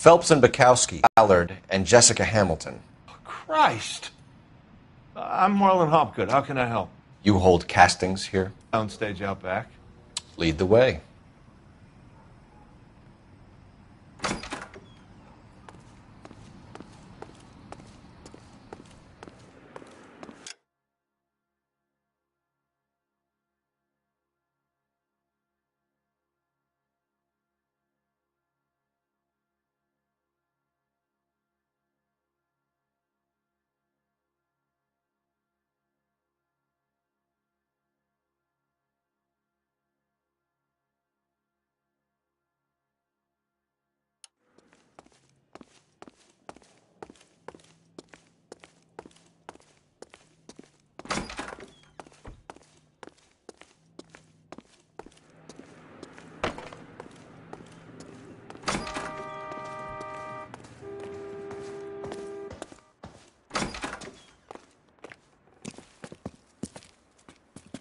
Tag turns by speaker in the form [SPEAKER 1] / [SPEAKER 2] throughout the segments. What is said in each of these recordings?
[SPEAKER 1] Phelps and Bukowski, Allard, and Jessica Hamilton.
[SPEAKER 2] Christ. I'm Marlon Hopgood. How can I help?
[SPEAKER 1] You hold castings here?
[SPEAKER 2] Downstage out back.
[SPEAKER 1] Lead the way.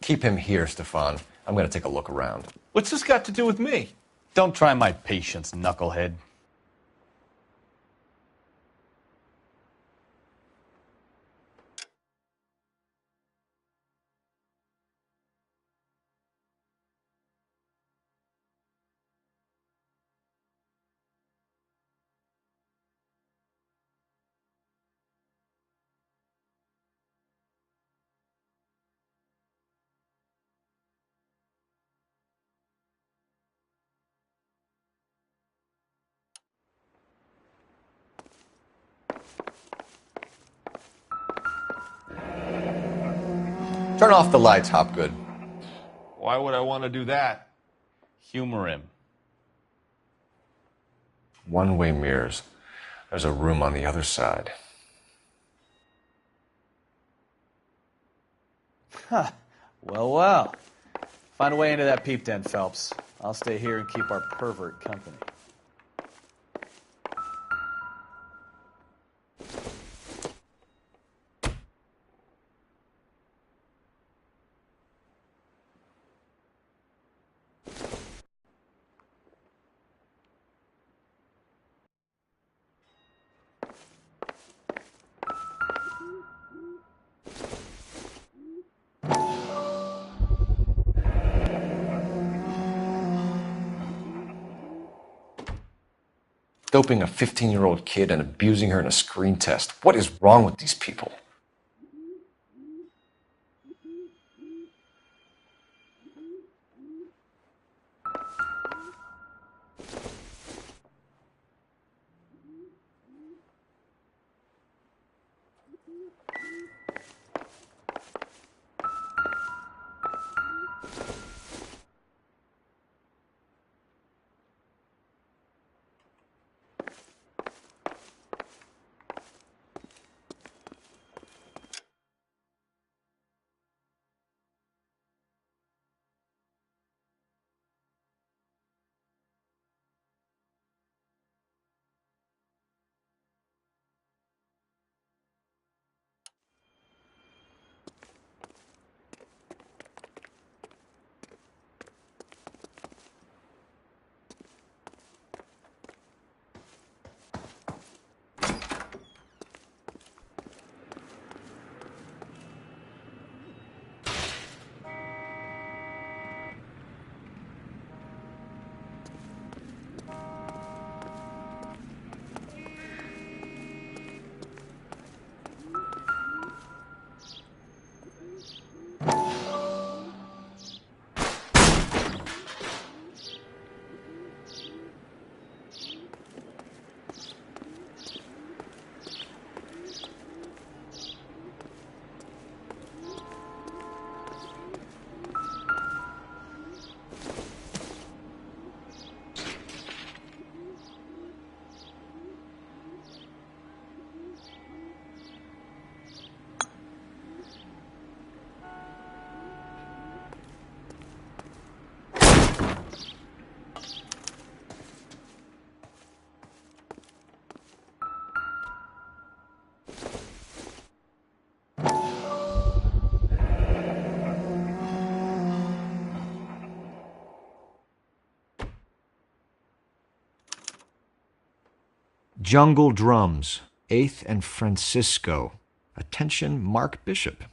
[SPEAKER 1] Keep him here, Stefan. I'm going to take a look around.
[SPEAKER 2] What's this got to do with me?
[SPEAKER 3] Don't try my patience, knucklehead.
[SPEAKER 1] Turn off the lights, Hopgood.
[SPEAKER 2] Why would I want to do that?
[SPEAKER 3] Humor him.
[SPEAKER 1] One-way mirrors. There's a room on the other side.
[SPEAKER 3] Well, well. Find a way into that peep den, Phelps. I'll stay here and keep our pervert company.
[SPEAKER 1] Doping a 15-year-old kid and abusing her in a screen test. What is wrong with these people? Jungle Drums, 8th and Francisco. Attention, Mark Bishop.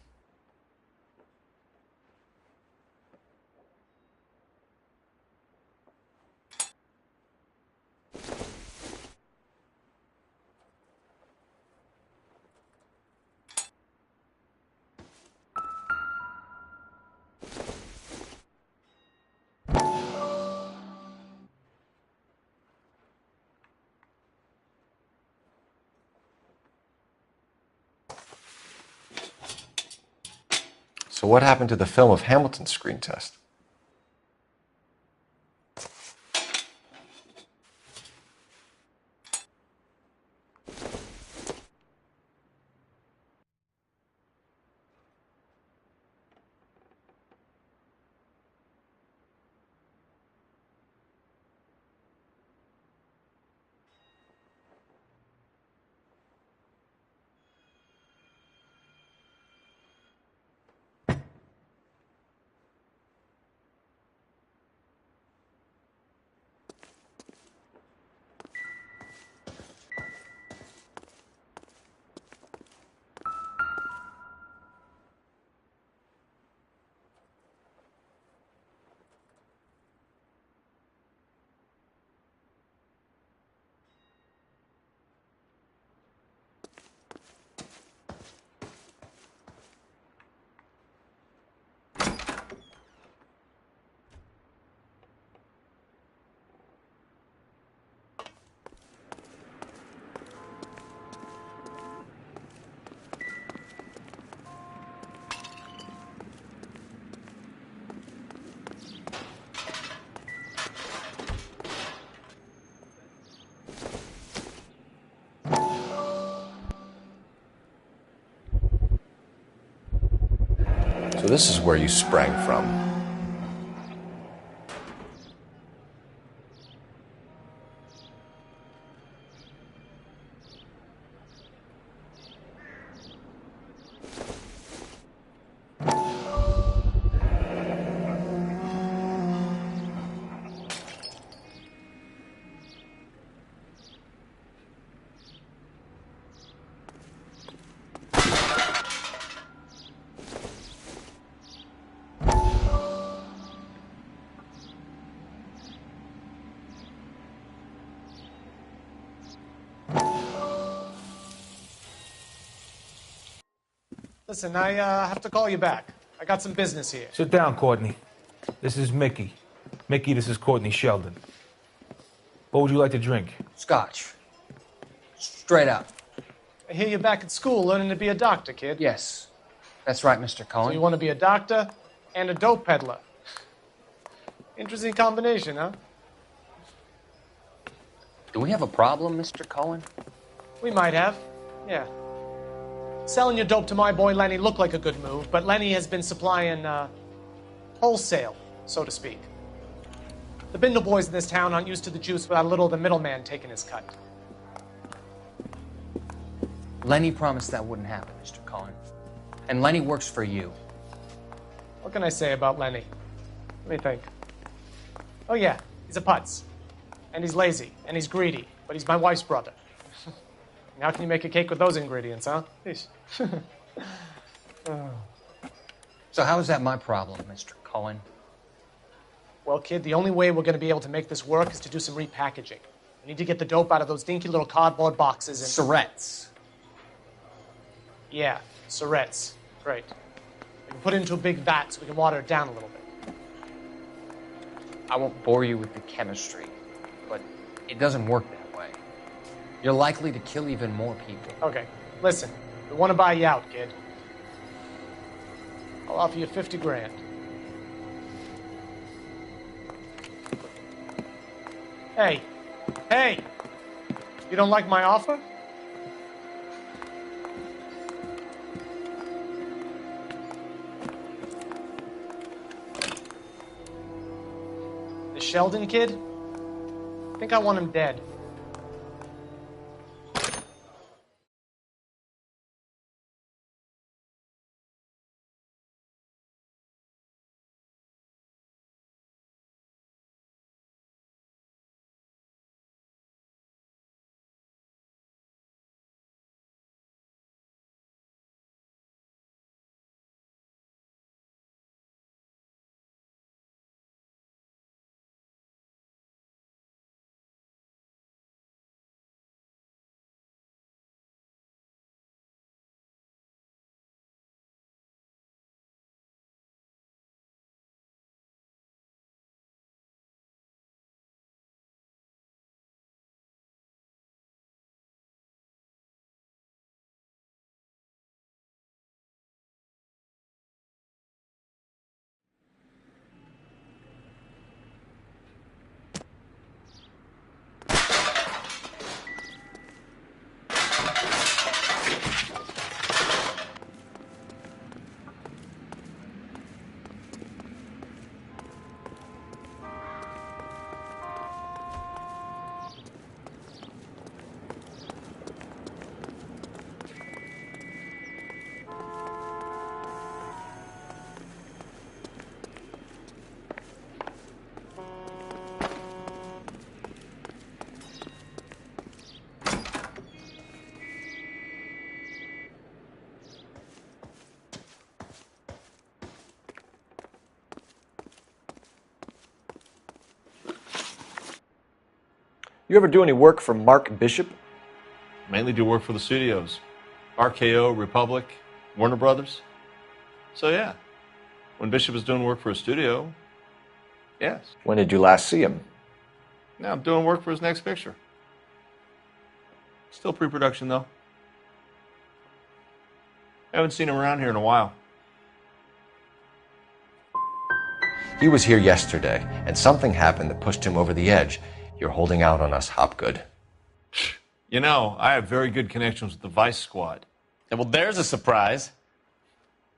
[SPEAKER 1] So what happened to the film of Hamilton's screen test? So this is where you sprang from.
[SPEAKER 4] Listen, I have to call you back. I got some business here.
[SPEAKER 2] Sit down, Courtney. This is Mickey. Mickey, this is Courtney Sheldon. What would you like to drink?
[SPEAKER 5] Scotch. Straight up.
[SPEAKER 4] I hear you're back at school learning to be a doctor, kid.
[SPEAKER 5] Yes. That's right, Mr. Cohen.
[SPEAKER 4] So you want to be a doctor and a dope peddler. Interesting combination, huh?
[SPEAKER 5] Do we have a problem, Mr. Cohen?
[SPEAKER 4] We might have. Yeah. Selling your dope to my boy Lenny looked like a good move, but Lenny has been supplying, wholesale, so to speak. The Bindle boys in this town aren't used to the juice without a little of the middleman taking his cut.
[SPEAKER 5] Lenny promised that wouldn't happen, Mr. Cohen. And Lenny works for you.
[SPEAKER 4] What can I say about Lenny? Let me think. Oh yeah, he's a putz. And he's lazy, and he's greedy, but he's my wife's brother. And how can you make a cake with those ingredients, huh?
[SPEAKER 5] So how is that my problem, Mr. Cohen?
[SPEAKER 4] Well, kid, the only way we're going to be able to make this work is to do some repackaging. We need to get the dope out of those dinky little cardboard boxes and...
[SPEAKER 5] Surrettes.
[SPEAKER 4] Yeah, Surrettes. Great. We can put it into a big vat so we can water it down a little bit.
[SPEAKER 5] I won't bore you with the chemistry, but it doesn't work that way. You're likely to kill even more people.
[SPEAKER 4] Okay, listen. We want to buy you out, kid. I'll offer you 50 grand. Hey. Hey! You don't like my offer? The Sheldon kid? I think I want him dead.
[SPEAKER 1] You ever do any work for Mark Bishop?
[SPEAKER 6] Mainly do work for the studios. RKO, Republic, Warner Brothers. So yeah, when Bishop is doing work for a studio, yes.
[SPEAKER 1] When did you last see him?
[SPEAKER 6] Now I'm doing work for his next picture. Still pre-production though. Haven't seen him around here in a while.
[SPEAKER 1] He was here yesterday, and something happened that pushed him over the edge. You're holding out on us, Hopgood.
[SPEAKER 6] You know, I have very good connections with the Vice Squad.
[SPEAKER 3] And well, there's a surprise.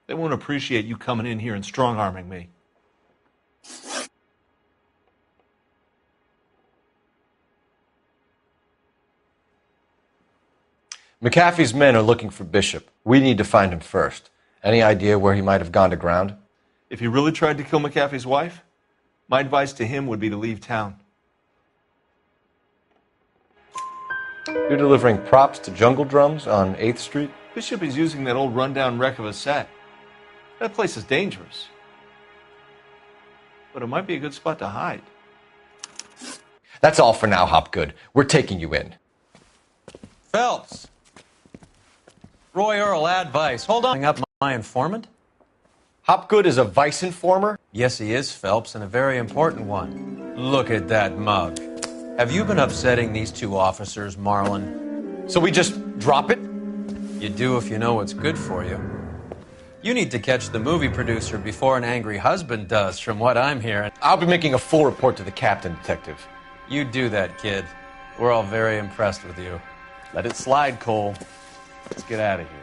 [SPEAKER 6] They won't appreciate you coming in here and strong-arming me.
[SPEAKER 1] McAfee's men are looking for Bishop. We need to find him first. Any idea where he might have gone to ground?
[SPEAKER 6] If he really tried to kill McAfee's wife, my advice to him would be to leave town.
[SPEAKER 1] You're delivering props to Jungle Drums on 8th Street?
[SPEAKER 6] Bishop is using that old rundown wreck of a set. That place is dangerous. But it might be a good spot to hide.
[SPEAKER 1] That's all for now, Hopgood. We're taking you in.
[SPEAKER 7] Phelps. Roy Earl, advice. Hold on. Up my informant?
[SPEAKER 1] Hopgood is a vice informer?
[SPEAKER 7] Yes, he is, Phelps, and a very important one. Look at that mug. Have you been upsetting these two officers, Marlon?
[SPEAKER 1] So we just drop it?
[SPEAKER 7] You do if you know what's good for you. You need to catch the movie producer before an angry husband does, from what I'm hearing.
[SPEAKER 1] I'll be making a full report to the captain, Detective.
[SPEAKER 7] You do that, kid. We're all very impressed with you.
[SPEAKER 3] Let it slide, Cole. Let's get out of here.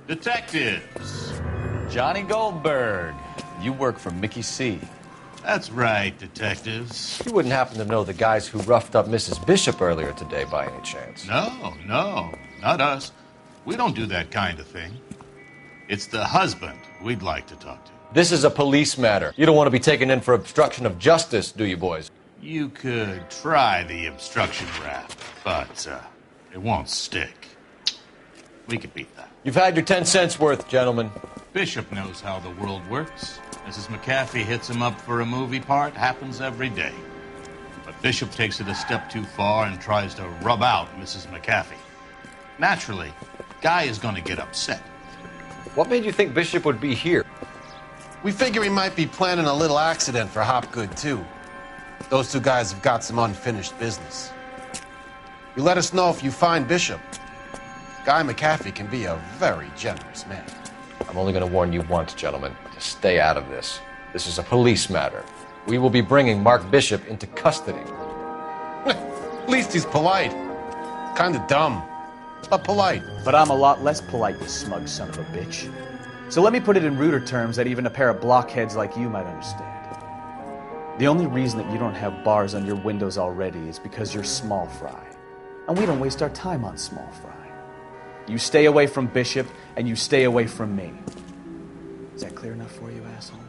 [SPEAKER 8] Detectives.
[SPEAKER 3] Johnny Goldberg, you work for Mickey C.
[SPEAKER 8] That's right, detectives.
[SPEAKER 1] You wouldn't happen to know the guys who roughed up Mrs. Bishop earlier today by any chance?
[SPEAKER 8] No, not us. We don't do that kind of thing. It's the husband we'd like to talk to.
[SPEAKER 1] This is a police matter. You don't want to be taken in for obstruction of justice, do you, boys?
[SPEAKER 8] You could try the obstruction rap, but it won't stick. We could beat that.
[SPEAKER 1] You've had your 10 cents worth, gentlemen.
[SPEAKER 8] Bishop knows how the world works. Mrs. McAfee hits him up for a movie part. Happens every day. But Bishop takes it a step too far and tries to rub out Mrs. McAfee. Naturally, Guy is going to get upset.
[SPEAKER 1] What made you think Bishop would be here?
[SPEAKER 9] We figure he might be planning a little accident for Hopgood, too. Those two guys have got some unfinished business. You let us know if you find Bishop. Guy McAfee can be a very generous man.
[SPEAKER 1] I'm only going to warn you once, gentlemen, to stay out of this. This is a police matter. We will be bringing Mark Bishop into custody.
[SPEAKER 9] At least he's polite. Kind of dumb, but polite.
[SPEAKER 3] But I'm a lot less polite, you smug son of a bitch. So let me put it in ruder terms that even a pair of blockheads like you might understand. The only reason that you don't have bars on your windows already is because you're small fry. And we don't waste our time on small fry. You stay away from Bishop, and you stay away from me. Is that clear enough for you, asshole?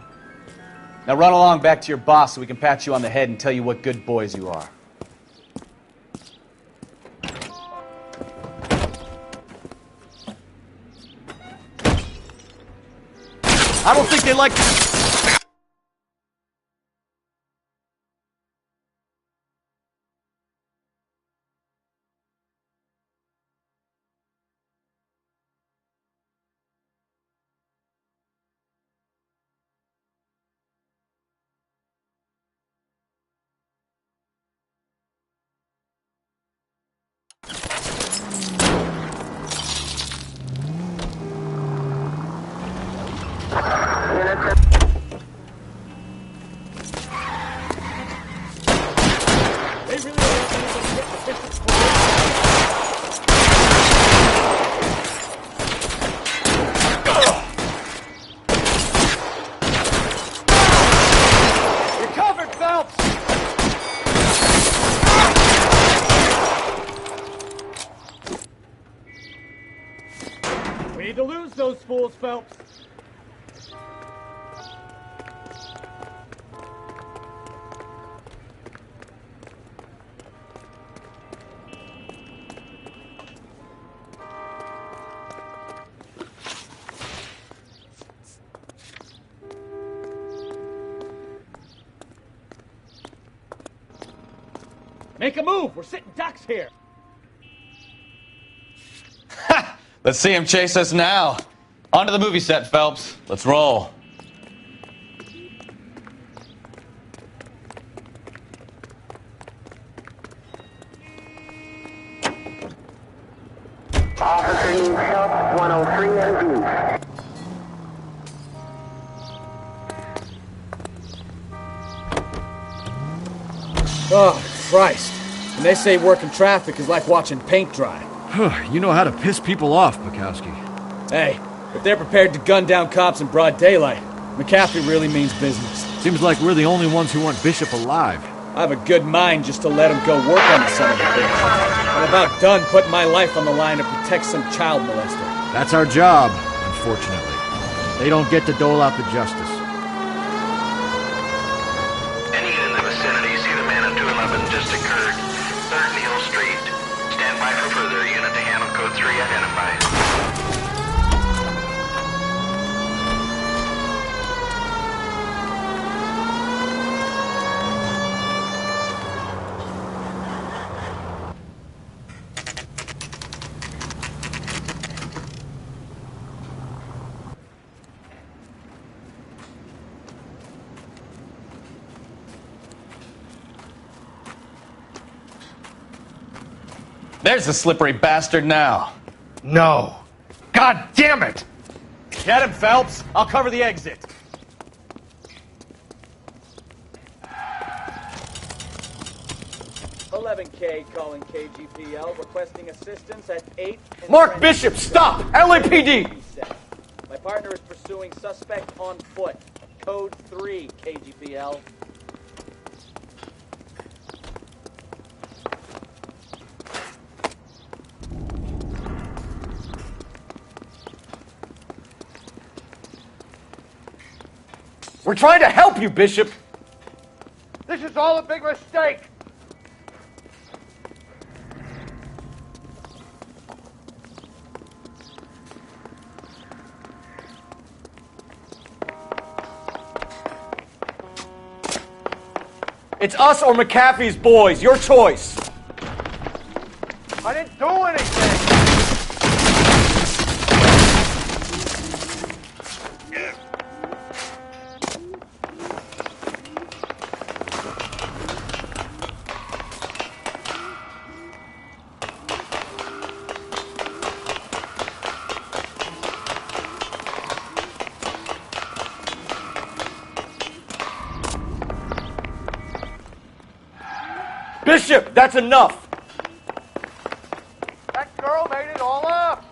[SPEAKER 3] Now run along back to your boss so we can pat you on the head and tell you what good boys you are. I don't think they like...
[SPEAKER 10] We need to lose those fools, Phelps. Make a move. We're sitting ducks here.
[SPEAKER 11] Let's see him chase us now. On to the movie set, Phelps. Let's roll.
[SPEAKER 12] Officer needs help, 103 MD.
[SPEAKER 3] Oh, Christ. And they say working traffic is like watching paint dry.
[SPEAKER 13] You know how to piss people off, Bukowski.
[SPEAKER 3] Hey, if they're prepared to gun down cops in broad daylight, McAfee really means business.
[SPEAKER 13] Seems like we're the only ones who want Bishop alive.
[SPEAKER 3] I have a good mind just to let him go work on the son of a bitch. I'm about done putting my life on the line to protect some child molester.
[SPEAKER 13] That's our job, unfortunately. They don't get to dole out the justice.
[SPEAKER 12] Any unit in the vicinity, see the man of 211 just occurred. 3rd Neal Street. Stand by for further. Unit to handle code 3 identified.
[SPEAKER 11] There's the slippery bastard now.
[SPEAKER 10] No. God damn it!
[SPEAKER 3] Get him, Phelps. I'll cover the exit. "11K calling KGPL, requesting assistance at 8th and
[SPEAKER 1] Mark
[SPEAKER 3] French
[SPEAKER 1] Bishop,
[SPEAKER 3] Street.
[SPEAKER 1] stop! LAPD!
[SPEAKER 3] My partner is pursuing suspect on foot. Code 3, KGPL.
[SPEAKER 1] We're trying to help you, Bishop!
[SPEAKER 10] This is all a big mistake.
[SPEAKER 1] It's us or McAfee's boys. Your choice.
[SPEAKER 10] I didn't do anything.
[SPEAKER 1] Bishop, that's enough!
[SPEAKER 10] That girl made it all up.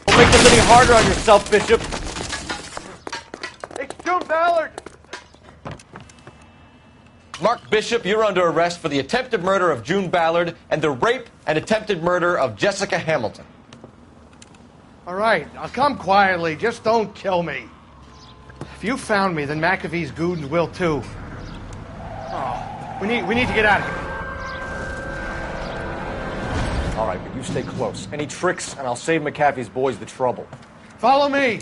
[SPEAKER 1] Don't make this any harder on yourself, Bishop.
[SPEAKER 10] It's June Ballard.
[SPEAKER 1] Mark Bishop, you're under arrest for the attempted murder of June Ballard and the rape and attempted murder of Jessica Hamilton.
[SPEAKER 10] All right, I'll come quietly. Just don't kill me. If you found me, then McAfee's goons will too. Oh, we need to get out of here.
[SPEAKER 1] All right, but you stay close. Any tricks, and I'll save McAfee's boys the trouble.
[SPEAKER 10] Follow me.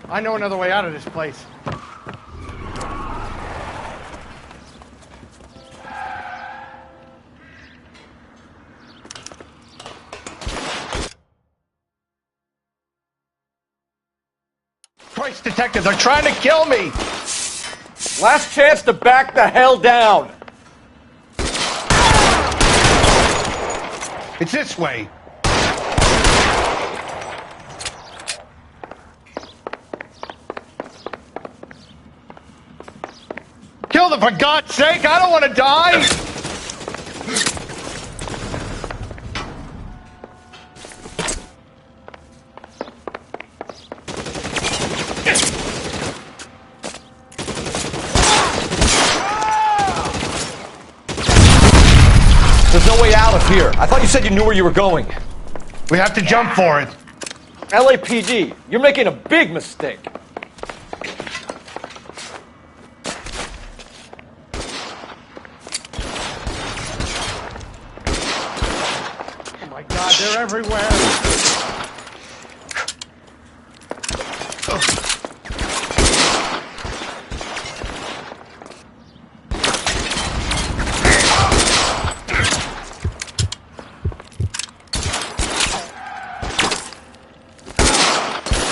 [SPEAKER 10] I know another way out of this place. Christ, detective, they're trying to kill me!
[SPEAKER 1] Last chance to back the hell down!
[SPEAKER 10] It's this way. Kill them, for God's sake! I don't want to die!
[SPEAKER 1] There's no way out of here. I thought you said you knew where you were going.
[SPEAKER 10] We have to jump for it.
[SPEAKER 1] LAPD, you're making a big mistake.
[SPEAKER 10] Oh my God, they're everywhere.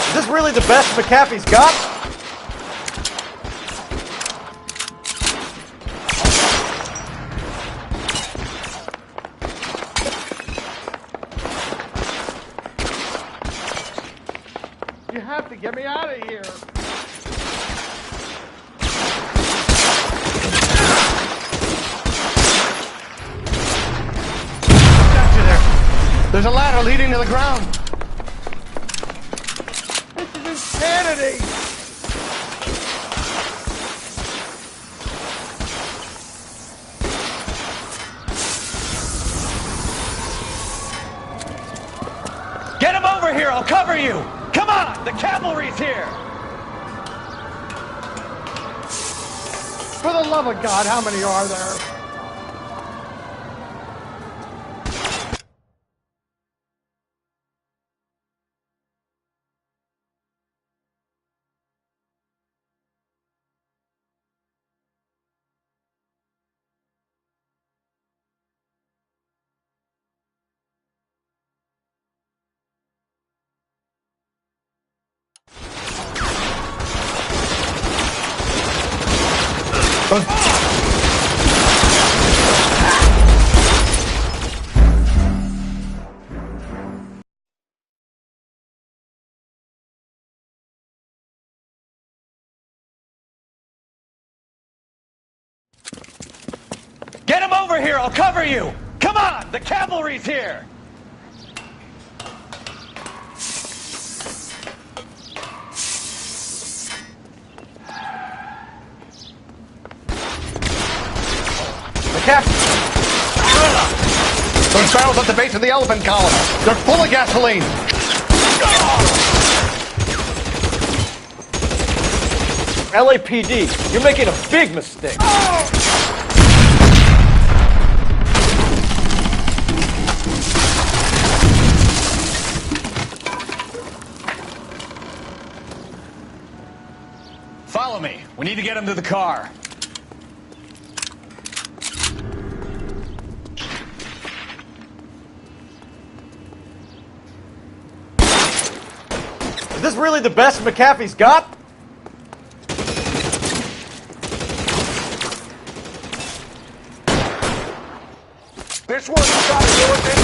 [SPEAKER 1] Is this really the best McAfee's got?
[SPEAKER 10] You have to get me out of here. Got you there. There's a ladder leading to the ground. This is insanity.
[SPEAKER 11] Get him over here! I'll cover you! Come on! The cavalry's here!
[SPEAKER 10] For the love of God, how many are there?
[SPEAKER 11] Get him over here! I'll cover you! Come on! The cavalry's here!
[SPEAKER 10] McAfee! Those barrels at the base of the elephant column. They're full of gasoline.
[SPEAKER 1] LAPD, you're making a big mistake.
[SPEAKER 11] Follow me. We need to get him to the car.
[SPEAKER 1] Is this really the best McAfee's got?
[SPEAKER 10] This one's got to do with it.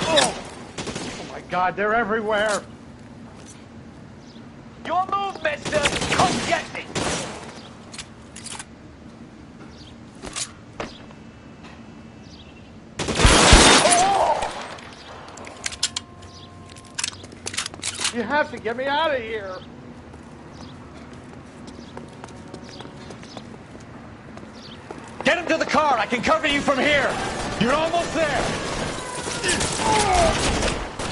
[SPEAKER 10] Oh my God, they're everywhere.
[SPEAKER 11] Your move, mister! Come get me!
[SPEAKER 10] You have to get me out of here.
[SPEAKER 11] Get him to the car! I can cover you from here! You're almost there!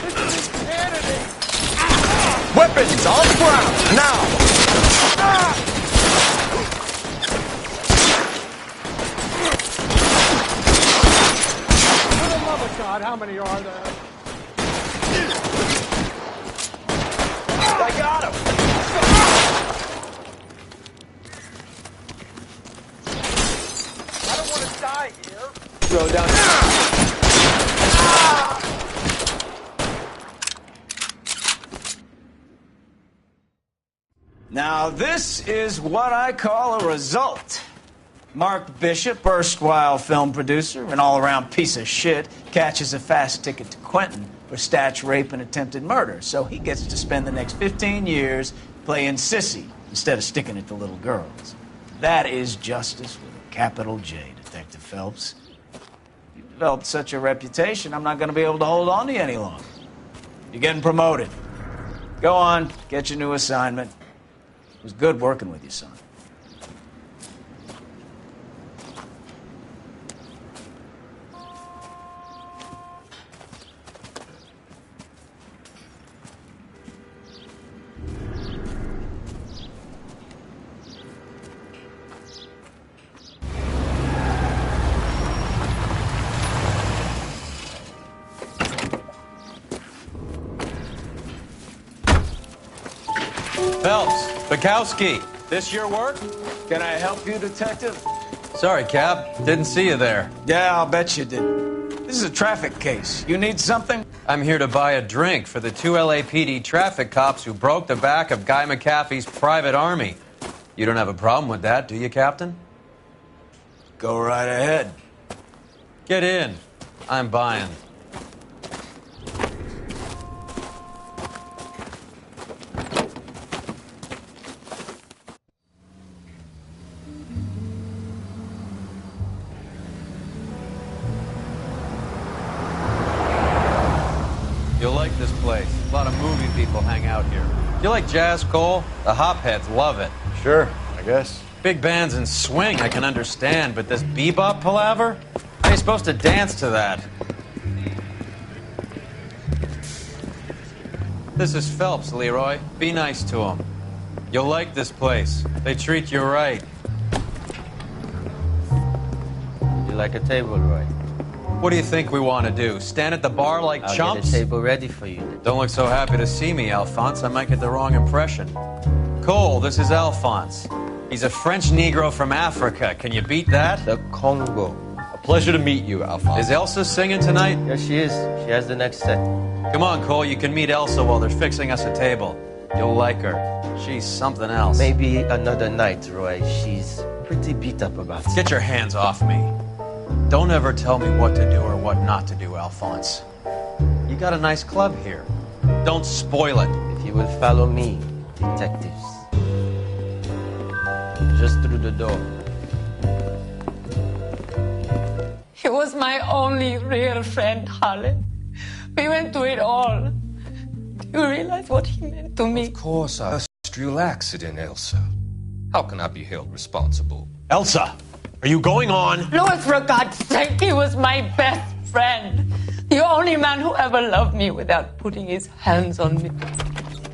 [SPEAKER 10] This is insanity.
[SPEAKER 1] Weapons on the ground, now!
[SPEAKER 10] For the love of God, how many are there?
[SPEAKER 11] I got him!
[SPEAKER 10] I don't want to die here.
[SPEAKER 1] Throw down.
[SPEAKER 14] Now, this is what I call a result. Mark Bishop, erstwhile film producer and all-around piece of shit, catches a fast ticket to Quentin for statch rape and attempted murder, so he gets to spend the next 15 years playing sissy instead of sticking it to little girls. That is justice with a capital J, Detective Phelps. You've developed such a reputation, I'm not going to be able to hold on to you any longer. You're getting promoted. Go on, get your new assignment. It was good working with you, son.
[SPEAKER 7] Phelps, Bukowski, this your work?
[SPEAKER 14] Can I help you, Detective?
[SPEAKER 7] Sorry, Cap. Didn't see you there.
[SPEAKER 14] Yeah, I'll bet you did. This is a traffic case. You need something?
[SPEAKER 7] I'm here to buy a drink for the 2 LAPD traffic cops who broke the back of Guy McAfee's private army. You don't have a problem with that, do you, Captain?
[SPEAKER 14] Go right ahead.
[SPEAKER 7] Get in. I'm buying. You'll like this place. A lot of movie people hang out here. You like jazz, Cole? The hopheads love it.
[SPEAKER 1] Sure, I guess.
[SPEAKER 7] Big bands and swing I can understand, but this bebop palaver? How are you supposed to dance to that? This is Phelps, Leroy. Be nice to him. You'll like this place. They treat you right.
[SPEAKER 15] You like a table, Roy?
[SPEAKER 7] What do you think we want to do? Stand at the bar like
[SPEAKER 15] I'll
[SPEAKER 7] chumps?
[SPEAKER 15] get a table ready for you.
[SPEAKER 7] Don't look so happy to see me, Alphonse. I might get the wrong impression. Cole, this is Alphonse. He's a French Negro from Africa. Can you beat that?
[SPEAKER 15] The Congo.
[SPEAKER 1] A pleasure to meet you, Alphonse.
[SPEAKER 7] Is Elsa singing tonight?
[SPEAKER 15] Yes, she is. She has the next set.
[SPEAKER 7] Come on, Cole. You can meet Elsa while they're fixing us a table. You'll like her. She's something else.
[SPEAKER 15] Maybe another night, Roy. She's pretty beat up about it.
[SPEAKER 7] Get your hands off me. Don't ever tell me what to do or what not to do, Alphonse. You got a nice club here. Don't spoil it.
[SPEAKER 15] If you will follow me, detectives. Just through the door.
[SPEAKER 16] He was my only real friend, Harlan. We went through it all. Do you realize what he meant to me?
[SPEAKER 17] Of course, a industrial accident, Elsa. How can I be held responsible?
[SPEAKER 6] Elsa, are you going on?
[SPEAKER 16] Louis, for God's sake, he was my best friend. The only man who ever loved me without putting his hands on me.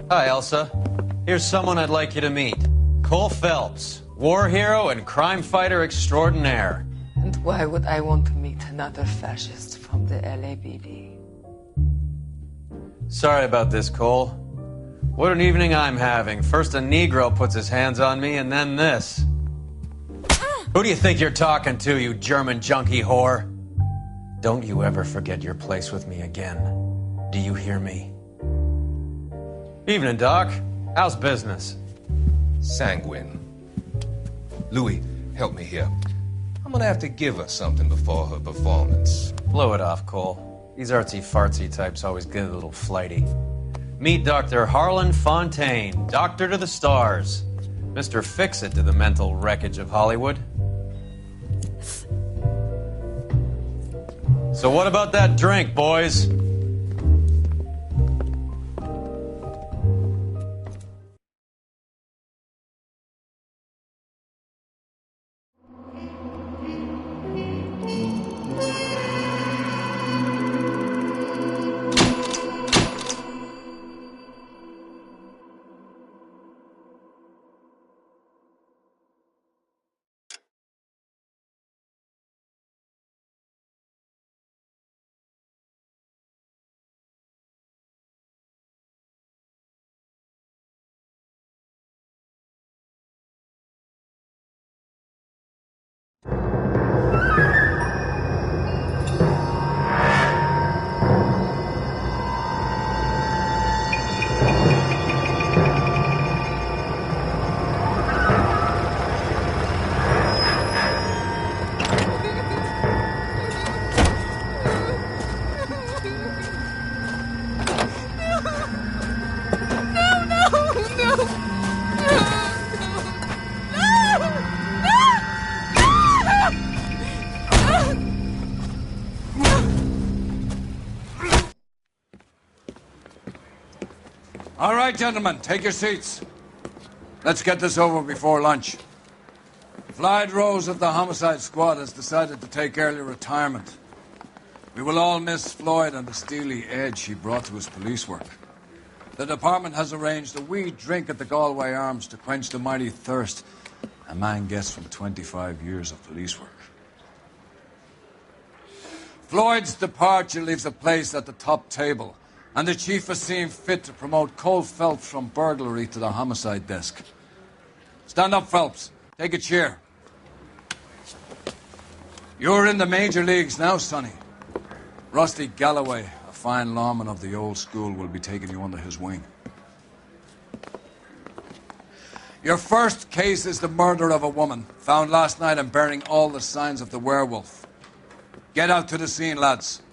[SPEAKER 7] Hi, Elsa. Here's someone I'd like you to meet. Cole Phelps, war hero and crime fighter extraordinaire.
[SPEAKER 16] And why would I want to meet another fascist from the LAPD?
[SPEAKER 7] Sorry about this, Cole. What an evening I'm having. First a Negro puts his hands on me, and then this. Who do you think you're talking to, you German junkie whore? Don't you ever forget your place with me again. Do you hear me? Evening, Doc. How's business?
[SPEAKER 17] Sanguine. Louis, help me here. I'm gonna have to give her something before her performance.
[SPEAKER 7] Blow it off, Cole. These artsy-fartsy types always get a little flighty. Meet Dr. Harlan Fontaine, doctor to the stars. Mr. Fix-It to the mental wreckage of Hollywood. So what about that drink, boys?
[SPEAKER 18] All right, gentlemen, take your seats. Let's get this over before lunch. Floyd Rose of the Homicide Squad has decided to take early retirement. We will all miss Floyd and the steely edge he brought to his police work. The department has arranged a wee drink at the Galway Arms to quench the mighty thirst a man gets from 25 years of police work. Floyd's departure leaves a place at the top table And the chief has seen fit to promote Cole Phelps from burglary to the homicide desk. Stand up, Phelps. Take a chair. You're in the major leagues now, Sonny. Rusty Galloway, a fine lawman of the old school, will be taking you under his wing. Your first case is the murder of a woman, found last night and bearing all the signs of the werewolf. Get out to the scene, lads.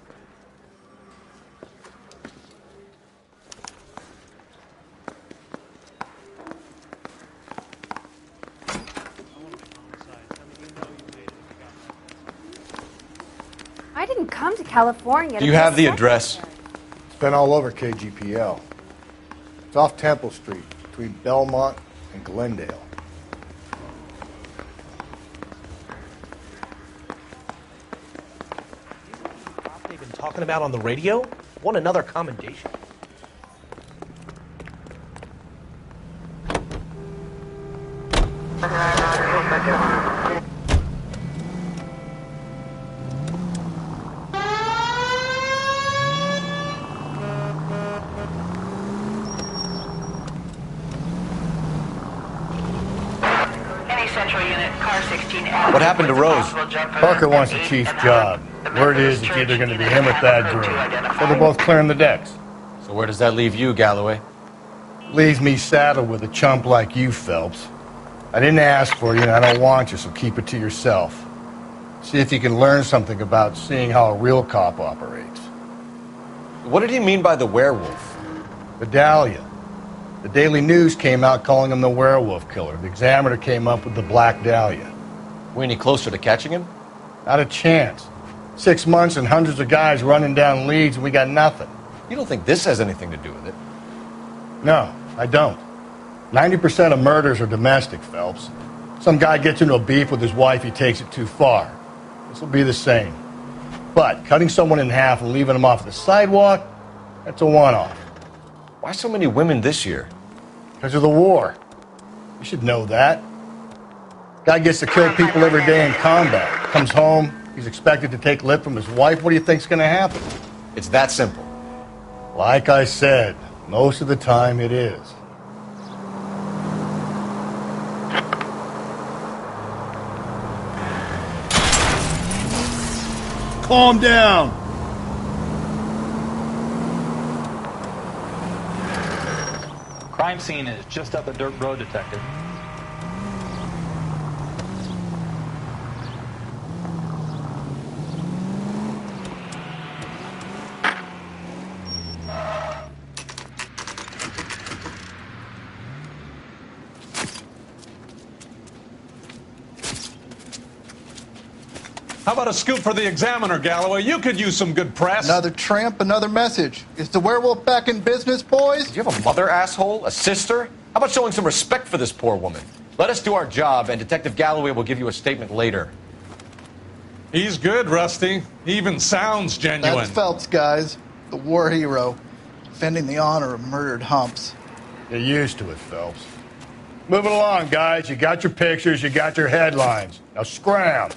[SPEAKER 19] I didn't come to California.
[SPEAKER 1] Do you have the address?
[SPEAKER 10] It's been all over KGPL. It's off Temple Street, between Belmont and Glendale.
[SPEAKER 20] They've been talking about on the radio? Want another commendation?
[SPEAKER 1] What happened to Rose?
[SPEAKER 10] Parker wants the chief's job. Word is it's either going to be him or Thad Groom. So they're both clearing the decks.
[SPEAKER 1] So where does that leave you, Galloway?
[SPEAKER 10] Leaves me saddled with a chump like you, Phelps. I didn't ask for you, and I don't want you, so keep it to yourself. See if you can learn something about seeing how a real cop operates.
[SPEAKER 1] What did he mean by the werewolf?
[SPEAKER 10] Vidalia. The Daily News came out calling him the werewolf killer. The Examiner came up with the Black Dahlia.
[SPEAKER 1] We any closer to catching him?
[SPEAKER 10] Not a chance. 6 months and hundreds of guys running down leads, and we got nothing.
[SPEAKER 1] You don't think this has anything to do with it?
[SPEAKER 10] No, I don't. 90% of murders are domestic, Phelps. Some guy gets into a beef with his wife, he takes it too far. This will be the same. But cutting someone in half and leaving them off the sidewalk, that's a one-off.
[SPEAKER 1] Why so many women this year?
[SPEAKER 10] Because of the war. You should know that. Guy gets to kill people every day in combat. Comes home, he's expected to take lip from his wife. What do you think's going to happen?
[SPEAKER 1] It's that simple.
[SPEAKER 10] Like I said, most of the time it is.
[SPEAKER 21] Calm down.
[SPEAKER 22] Crime scene is just up the dirt road, Detective.
[SPEAKER 23] How about a scoop for the Examiner, Galloway? You could use some good press.
[SPEAKER 24] Another tramp, another message. Is the werewolf back in business, boys?
[SPEAKER 1] Do you have a mother, asshole? A sister? How about showing some respect for this poor woman? Let us do our job, and Detective Galloway will give you a statement later.
[SPEAKER 23] He's good, Rusty. He even sounds genuine.
[SPEAKER 24] That's Phelps, guys. The war hero. Defending the honor of murdered humps.
[SPEAKER 10] Get used to it, Phelps. Moving along, guys. You got your pictures, you got your headlines. Now scram.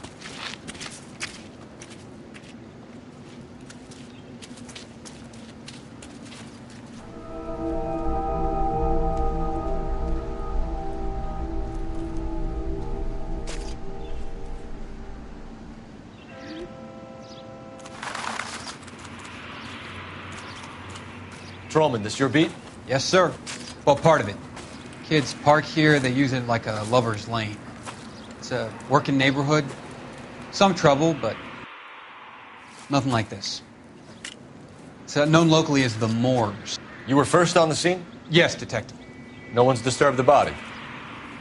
[SPEAKER 1] Trollman, this your beat?
[SPEAKER 25] Yes, sir. Well, part of it. Kids park here, they use it like a lover's lane. It's a working neighborhood. Some trouble, but nothing like this. It's known locally as the Morgues.
[SPEAKER 1] You were first on the scene?
[SPEAKER 25] Yes, Detective.
[SPEAKER 1] No one's disturbed the body?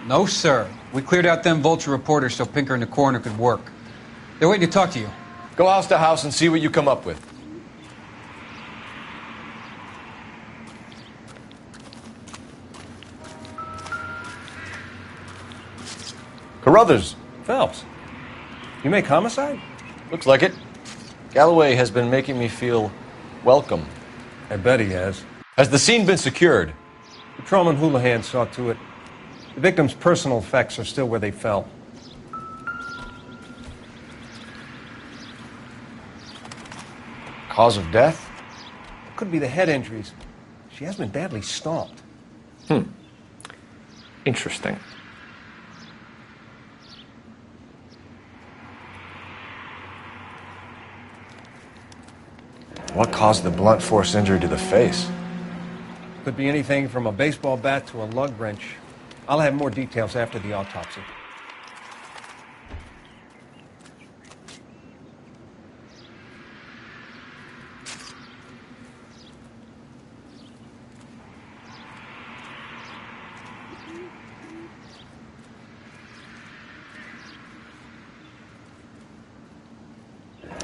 [SPEAKER 25] No, sir. We cleared out them vulture reporters so Pinker and the coroner could work. They're waiting to talk to you.
[SPEAKER 1] Go house to house and see what you come up with. Carruthers.
[SPEAKER 17] Phelps, you make homicide?
[SPEAKER 1] Looks like it. Galloway has been making me feel welcome.
[SPEAKER 17] I bet he has.
[SPEAKER 1] Has the scene been secured?
[SPEAKER 17] Patrolman Houlihan saw to it. The victim's personal effects are still where they fell.
[SPEAKER 1] Cause of death?
[SPEAKER 2] Could be the head injuries. She has been badly stomped.
[SPEAKER 1] Interesting. What caused the blunt force injury to the face?
[SPEAKER 2] Could be anything from a baseball bat to a lug wrench. I'll have more details after the autopsy.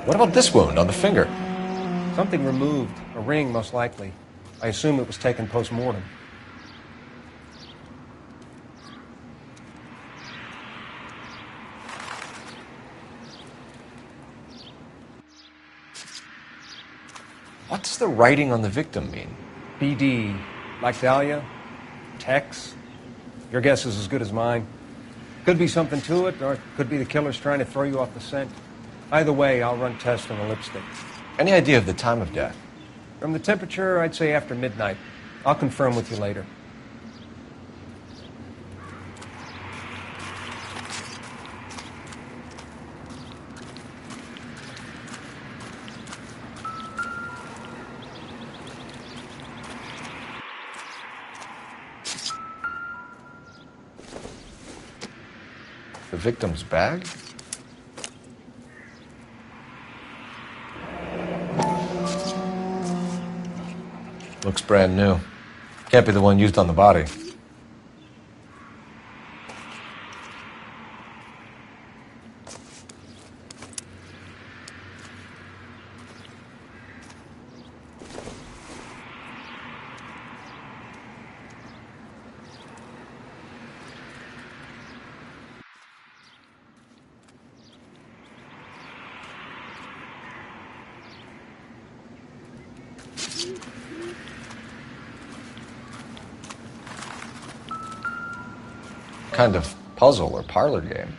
[SPEAKER 1] What about this wound on the finger?
[SPEAKER 2] Something removed. A ring, most likely. I assume it was taken post-mortem.
[SPEAKER 1] What does the writing on the victim mean?
[SPEAKER 2] BD. Like Dahlia? Tex? Your guess is as good as mine. Could be something to it, or it could be the killer's trying to throw you off the scent. Either way, I'll run tests on the lipstick.
[SPEAKER 1] Any idea of the time of death?
[SPEAKER 2] From the temperature, I'd say after midnight. I'll confirm with you later.
[SPEAKER 1] The victim's bag? Looks brand new. Can't be the one used on the body. Kind of puzzle or parlor game.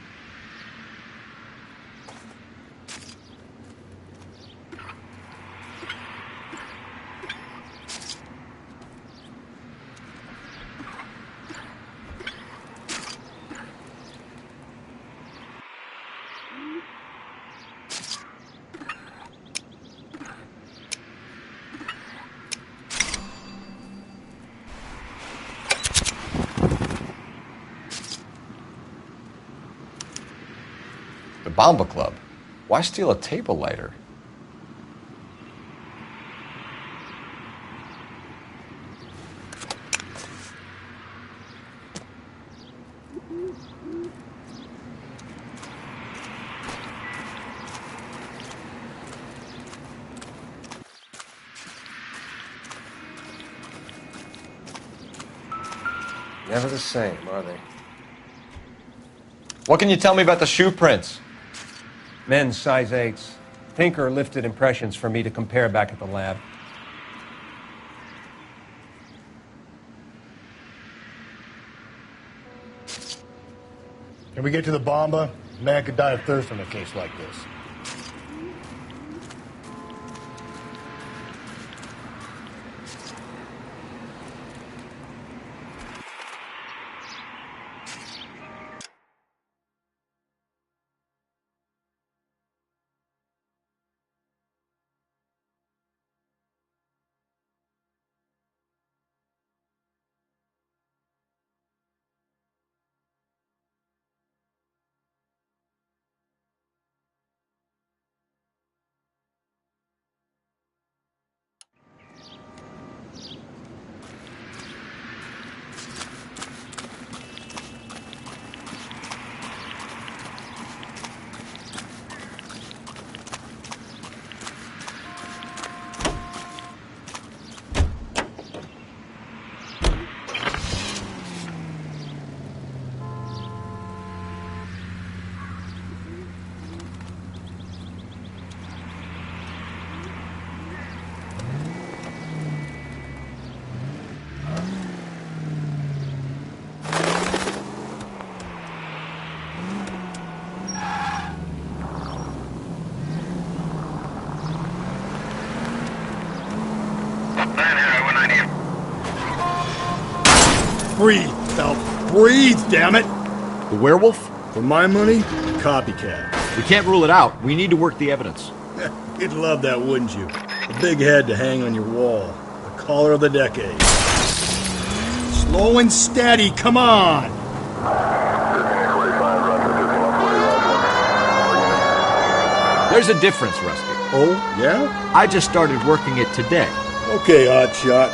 [SPEAKER 1] The Bomba Club. Why steal a table lighter?
[SPEAKER 2] Never the same, are they?
[SPEAKER 1] What can you tell me about the shoe prints?
[SPEAKER 2] Men's size 8s. Tinker lifted impressions for me to compare back at the lab.
[SPEAKER 10] Can we get to the Bomba? Man could die of thirst in a case like this. Breathe, Phelps. Breathe, damn it!
[SPEAKER 4] The werewolf?
[SPEAKER 10] For my money, copycat.
[SPEAKER 4] We can't rule it out. We need to work the evidence.
[SPEAKER 10] You'd love that, wouldn't you? A big head to hang on your wall. The caller of the decade. Slow and steady, come on!
[SPEAKER 4] There's a difference, Rusty.
[SPEAKER 10] Oh, yeah?
[SPEAKER 4] I just started working it today.
[SPEAKER 10] Okay, Oddshot.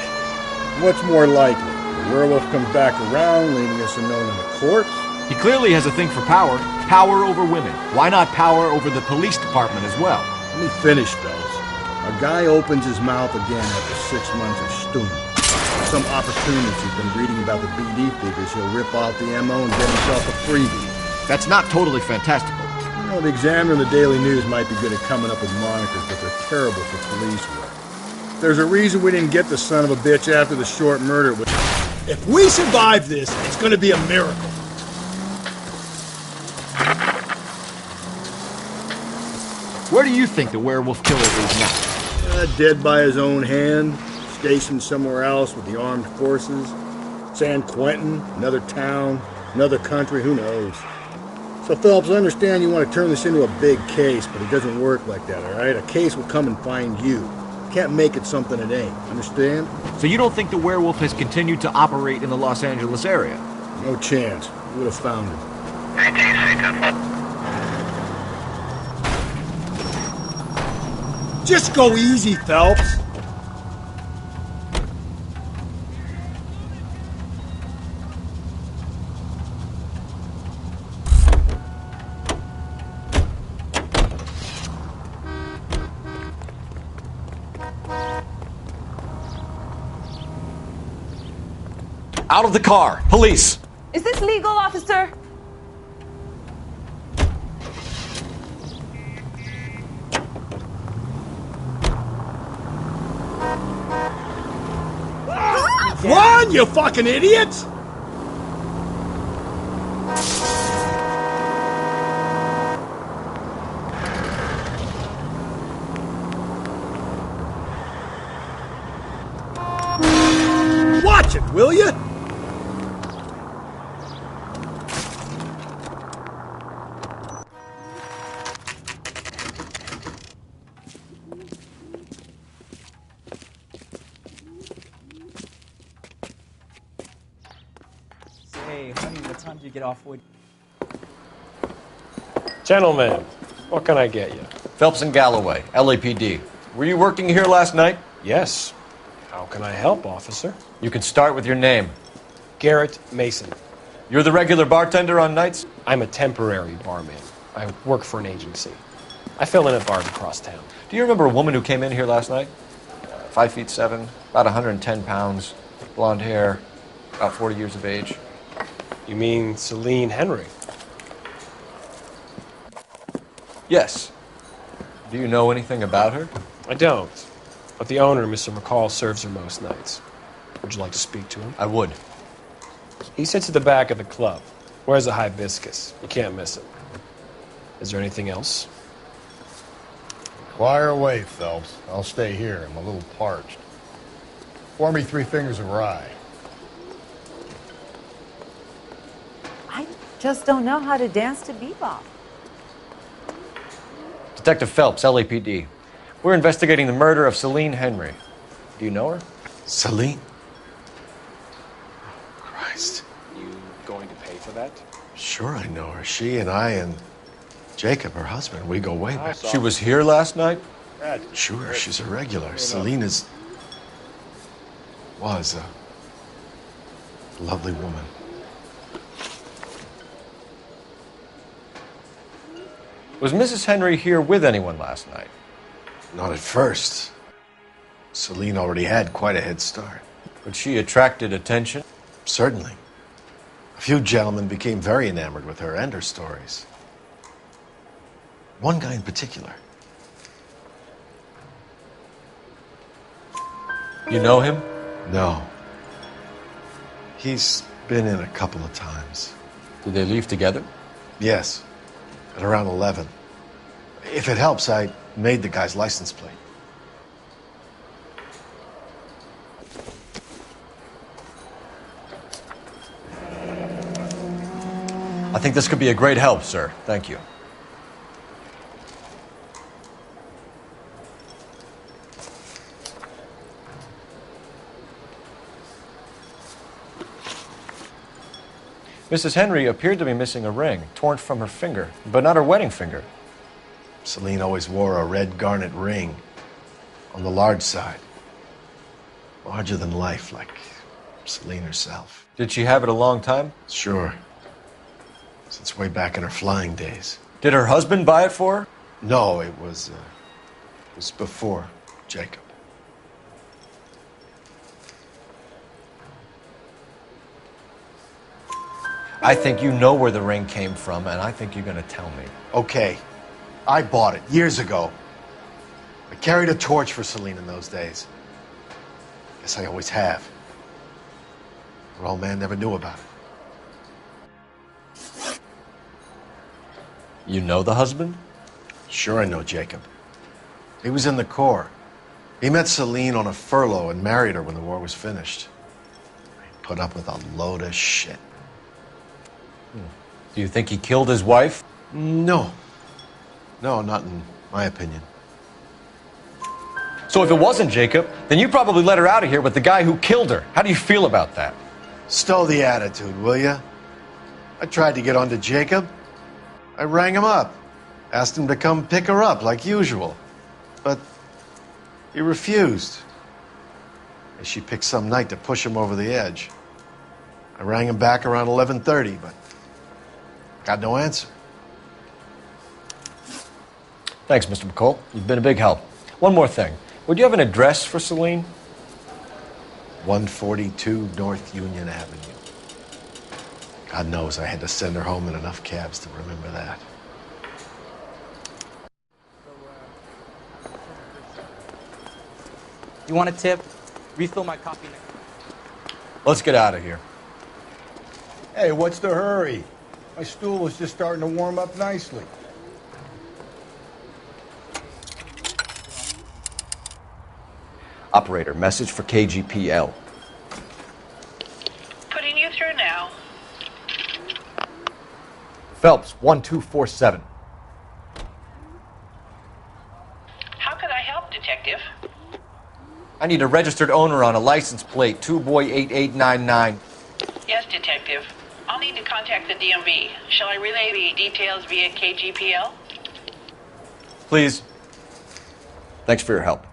[SPEAKER 10] What's more likely? The werewolf comes back around, leaving us unknown in the corpse?
[SPEAKER 4] He clearly has a thing for power. Power over women. Why not power over the police department as well?
[SPEAKER 10] Let me finish, Phelps. A guy opens his mouth again after 6 months of stewing. Some opportunist who's been reading about the BD figures, he'll rip off the MO and get himself a freebie.
[SPEAKER 4] That's not totally fantastical.
[SPEAKER 10] You know, the Examiner and the Daily News might be good at coming up with monikers, but they're terrible for police work. There's a reason we didn't get the son of a bitch after the short murder. If we survive this, it's going to be a miracle.
[SPEAKER 4] Where do you think the werewolf killer is now?
[SPEAKER 10] Dead by his own hand, stationed somewhere else with the armed forces. San Quentin, another town, another country, who knows? So, Phelps, I understand you want to turn this into a big case, but it doesn't work like that, all right? A case will come and find you. Can't make it something it ain't, understand?
[SPEAKER 4] So you don't think the werewolf has continued to operate in the Los Angeles area?
[SPEAKER 10] No chance. We would have found him. Just go easy, Phelps.
[SPEAKER 4] Out of the car! Police!
[SPEAKER 5] Is this legal, officer?
[SPEAKER 10] Run, you fucking idiots! Watch it, will you?
[SPEAKER 8] Hey, honey, what time do you get off work?
[SPEAKER 2] Gentlemen, what can I get you?
[SPEAKER 1] Phelps and Galloway, LAPD. Were you working here last night?
[SPEAKER 2] Yes. How can I help, officer?
[SPEAKER 1] You can start with your name.
[SPEAKER 2] Garrett Mason.
[SPEAKER 1] You're the regular bartender on nights?
[SPEAKER 2] I'm a temporary barman. I work for an agency. I fill in at bars across town.
[SPEAKER 1] Do you remember a woman who came in here last night? 5'7", about 110 pounds, blonde hair, about 40 years of age.
[SPEAKER 2] You mean Celine Henry?
[SPEAKER 1] Yes. Do you know anything about her?
[SPEAKER 2] I don't. But the owner, Mr. McCall, serves her most nights. Would you like to speak to him?
[SPEAKER 1] I would.
[SPEAKER 2] He sits at the back of the club. Wears a hibiscus. You can't miss him. Is there anything else?
[SPEAKER 10] Fire away, Phelps. I'll stay here. I'm a little parched. Pour me 3 fingers of rye.
[SPEAKER 5] I just don't know how to dance to bebop.
[SPEAKER 1] Detective Phelps, LAPD. We're investigating the murder of Celine Henry. Do you know her?
[SPEAKER 9] Celine? Christ.
[SPEAKER 2] You going to pay for that?
[SPEAKER 9] Sure I know her. She and I and Jacob, her husband, we go way back.
[SPEAKER 1] She was here last night?
[SPEAKER 9] Sure, she's a regular. Celine was a lovely woman.
[SPEAKER 1] Was Mrs. Henry here with anyone last night?
[SPEAKER 9] Not at first. Celine already had quite a head start.
[SPEAKER 1] But she attracted attention?
[SPEAKER 9] Certainly. A few gentlemen became very enamored with her and her stories. One guy in particular.
[SPEAKER 1] You know him?
[SPEAKER 9] No. He's been in a couple of times.
[SPEAKER 1] Did they leave together?
[SPEAKER 9] Yes. At around 11. If it helps, I made the guy's license plate.
[SPEAKER 1] I think this could be a great help, sir. Thank you. Mrs. Henry appeared to be missing a ring, torn from her finger, but not her wedding finger.
[SPEAKER 9] Celine always wore a red garnet ring on the large side. Larger than life, like Celine herself.
[SPEAKER 1] Did she have it a long time?
[SPEAKER 9] Sure. Since way back in her flying days.
[SPEAKER 1] Did her husband buy it for her?
[SPEAKER 9] No, it was before Jacob.
[SPEAKER 1] I think you know where the ring came from, and I think you're going to tell me.
[SPEAKER 9] Okay. I bought it years ago. I carried a torch for Celine in those days. Guess I always have. Her old man never knew about it.
[SPEAKER 1] You know the husband?
[SPEAKER 9] Sure I know Jacob. He was in the Corps. He met Celine on a furlough and married her when the war was finished. He put up with a load of shit.
[SPEAKER 1] Do you think he killed his wife?
[SPEAKER 9] No. No, not in my opinion.
[SPEAKER 1] So if it wasn't Jacob, then you probably let her out of here with the guy who killed her. How do you feel about that?
[SPEAKER 9] Stow the attitude, will ya? I tried to get onto Jacob. I rang him up. Asked him to come pick her up like usual. But he refused. And she picked some night to push him over the edge. I rang him back around 11:30, but got no answer.
[SPEAKER 1] Thanks, Mr. McCall. You've been a big help. One more thing. Would you have an address for Celine?
[SPEAKER 9] 142 North Union Avenue. God knows I had to send her home in enough cabs to remember that.
[SPEAKER 8] You want a tip? Refill my coffee next.
[SPEAKER 1] Let's get out of here.
[SPEAKER 21] Hey, what's the hurry? My stool was just starting to warm up nicely.
[SPEAKER 1] Operator, message for KGPL.
[SPEAKER 3] Putting you through now.
[SPEAKER 1] Phelps, 1247.
[SPEAKER 3] How could I help, Detective?
[SPEAKER 1] I need a registered owner on a license plate, 2boy8899.
[SPEAKER 3] Yes, Detective. I'll need to contact the DMV. Shall I relay the details via KGPL?
[SPEAKER 1] Please. Thanks for your help.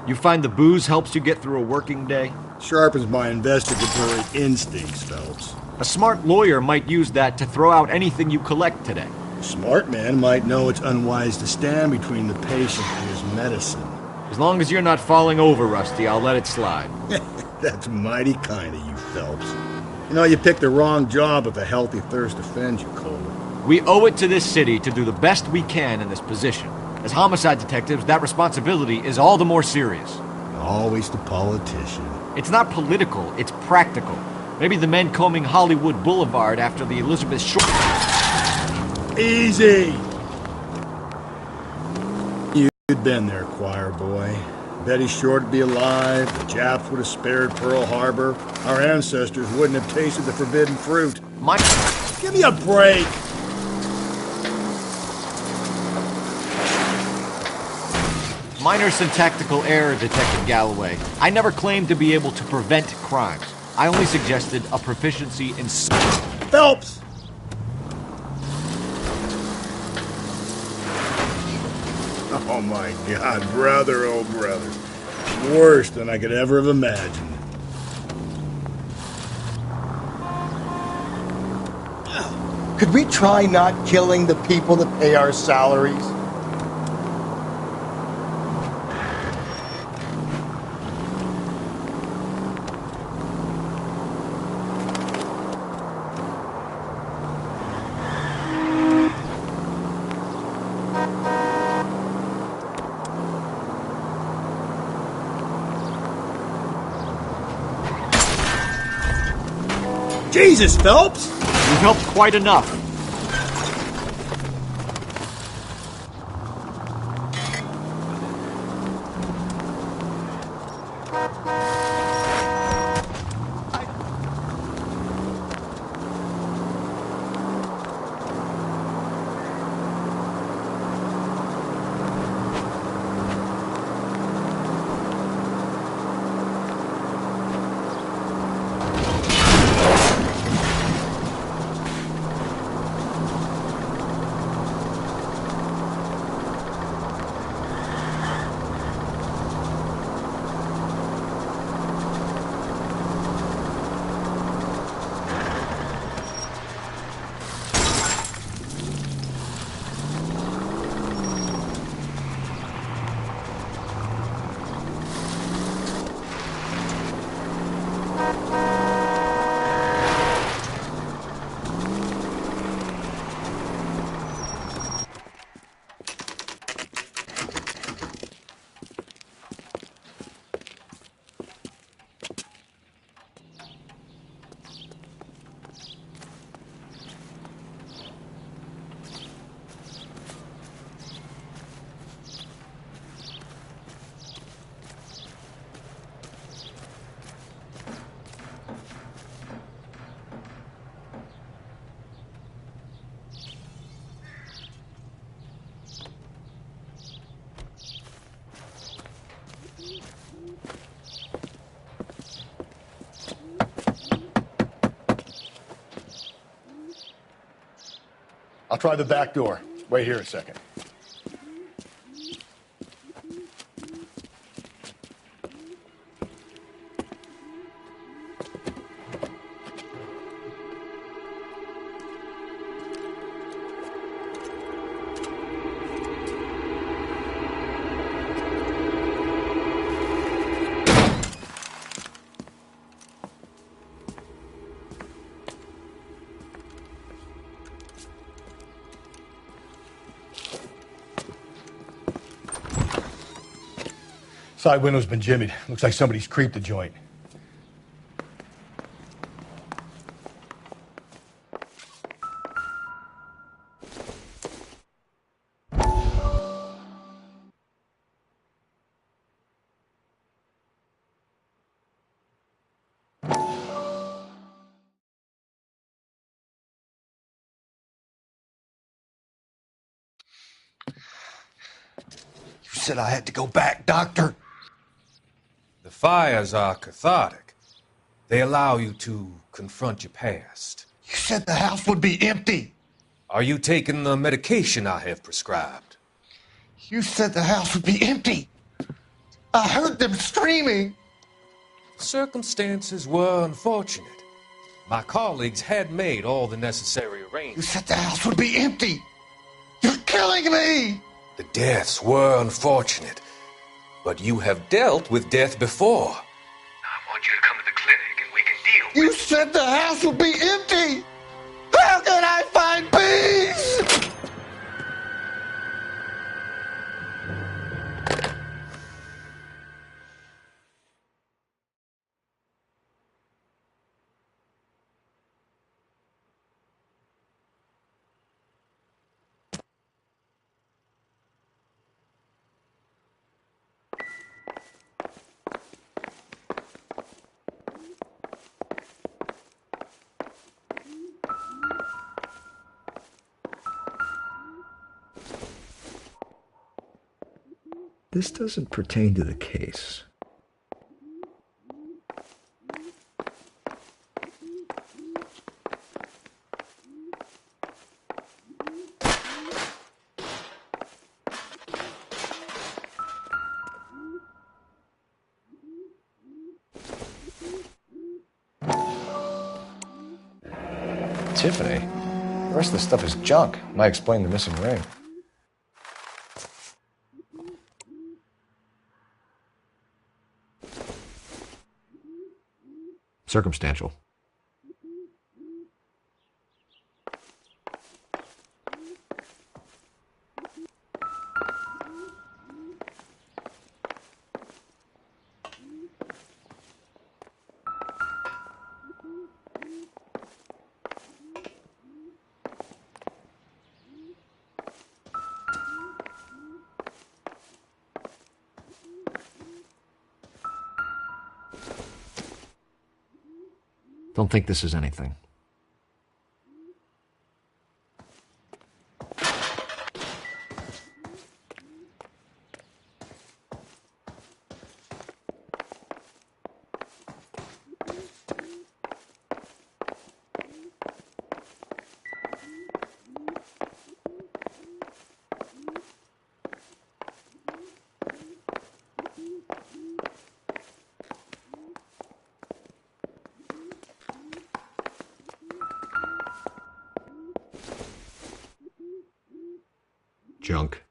[SPEAKER 4] You find the booze helps you get through a working day?
[SPEAKER 21] Sharpens my investigatory instincts, Phelps.
[SPEAKER 4] A smart lawyer might use that to throw out anything you collect today.
[SPEAKER 21] A smart man might know it's unwise to stand between the patient and his medicine.
[SPEAKER 4] As long as you're not falling over, Rusty, I'll let it slide.
[SPEAKER 21] That's mighty kind of you, Phelps. You know, you picked the wrong job if a healthy thirst offends you, Cole.
[SPEAKER 4] We owe it to this city to do the best we can in this position. As homicide detectives, that responsibility is all the more serious.
[SPEAKER 21] Always the politician.
[SPEAKER 4] It's not political, it's practical. Maybe the men combing Hollywood Boulevard after the Elizabeth Short...
[SPEAKER 21] Easy! You'd been there, choir boy. Bet he's sure to be alive. The Japs would have spared Pearl Harbor. Our ancestors wouldn't have tasted the forbidden fruit. Give me a break!
[SPEAKER 4] Minor syntactical error, Detective Galloway. I never claimed to be able to prevent crimes. I only suggested a proficiency in...
[SPEAKER 21] Phelps! Oh my God, brother, oh brother. Worse than I could ever have imagined. Could we try not killing the people that pay our salaries? Jesus, Phelps!
[SPEAKER 4] You helped quite enough.
[SPEAKER 10] I'll try the back door. Wait here a second. Side window's been jimmied. Looks like somebody's creeped the joint.
[SPEAKER 17] You said I had to go back, Doctor.
[SPEAKER 11] The fires are cathartic. They allow you to confront your past.
[SPEAKER 17] You said the house would be empty.
[SPEAKER 11] Are you taking the medication I have prescribed?
[SPEAKER 17] You said the house would be empty. I heard them screaming.
[SPEAKER 11] Circumstances were unfortunate. My colleagues had made all the necessary
[SPEAKER 17] You
[SPEAKER 11] arrangements.
[SPEAKER 17] said the house would be empty. You're killing me.
[SPEAKER 11] The deaths were unfortunate, but you have dealt with death before.
[SPEAKER 17] I want you to come to the clinic and we can deal. You said the house would be empty. How can I find peace?
[SPEAKER 12] This doesn't pertain to the case.
[SPEAKER 1] Tiffany? The rest of the stuff is junk. Might explain the missing ring. Circumstantial. Don't think this is anything. Junk.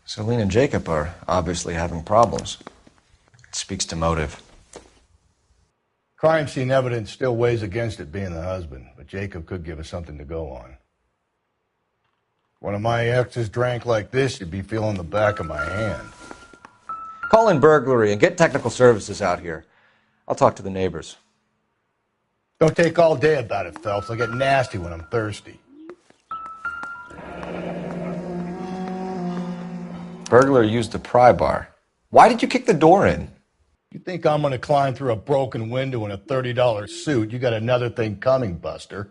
[SPEAKER 1] Celine and Jacob are obviously having problems. It speaks to motive.
[SPEAKER 10] Crime scene evidence still weighs against it being the husband, but Jacob could give us something to go on. One of my exes drank like this, you'd be feeling the back of my hand.
[SPEAKER 1] Call in burglary and get technical services out here. I'll talk to the neighbors.
[SPEAKER 10] Don't take all day about it, Phelps. I get nasty when I'm thirsty.
[SPEAKER 1] Burglar used a pry bar. Why did you kick the door in?
[SPEAKER 10] You think I'm gonna climb through a broken window in a $30 suit? You got another thing coming, Buster.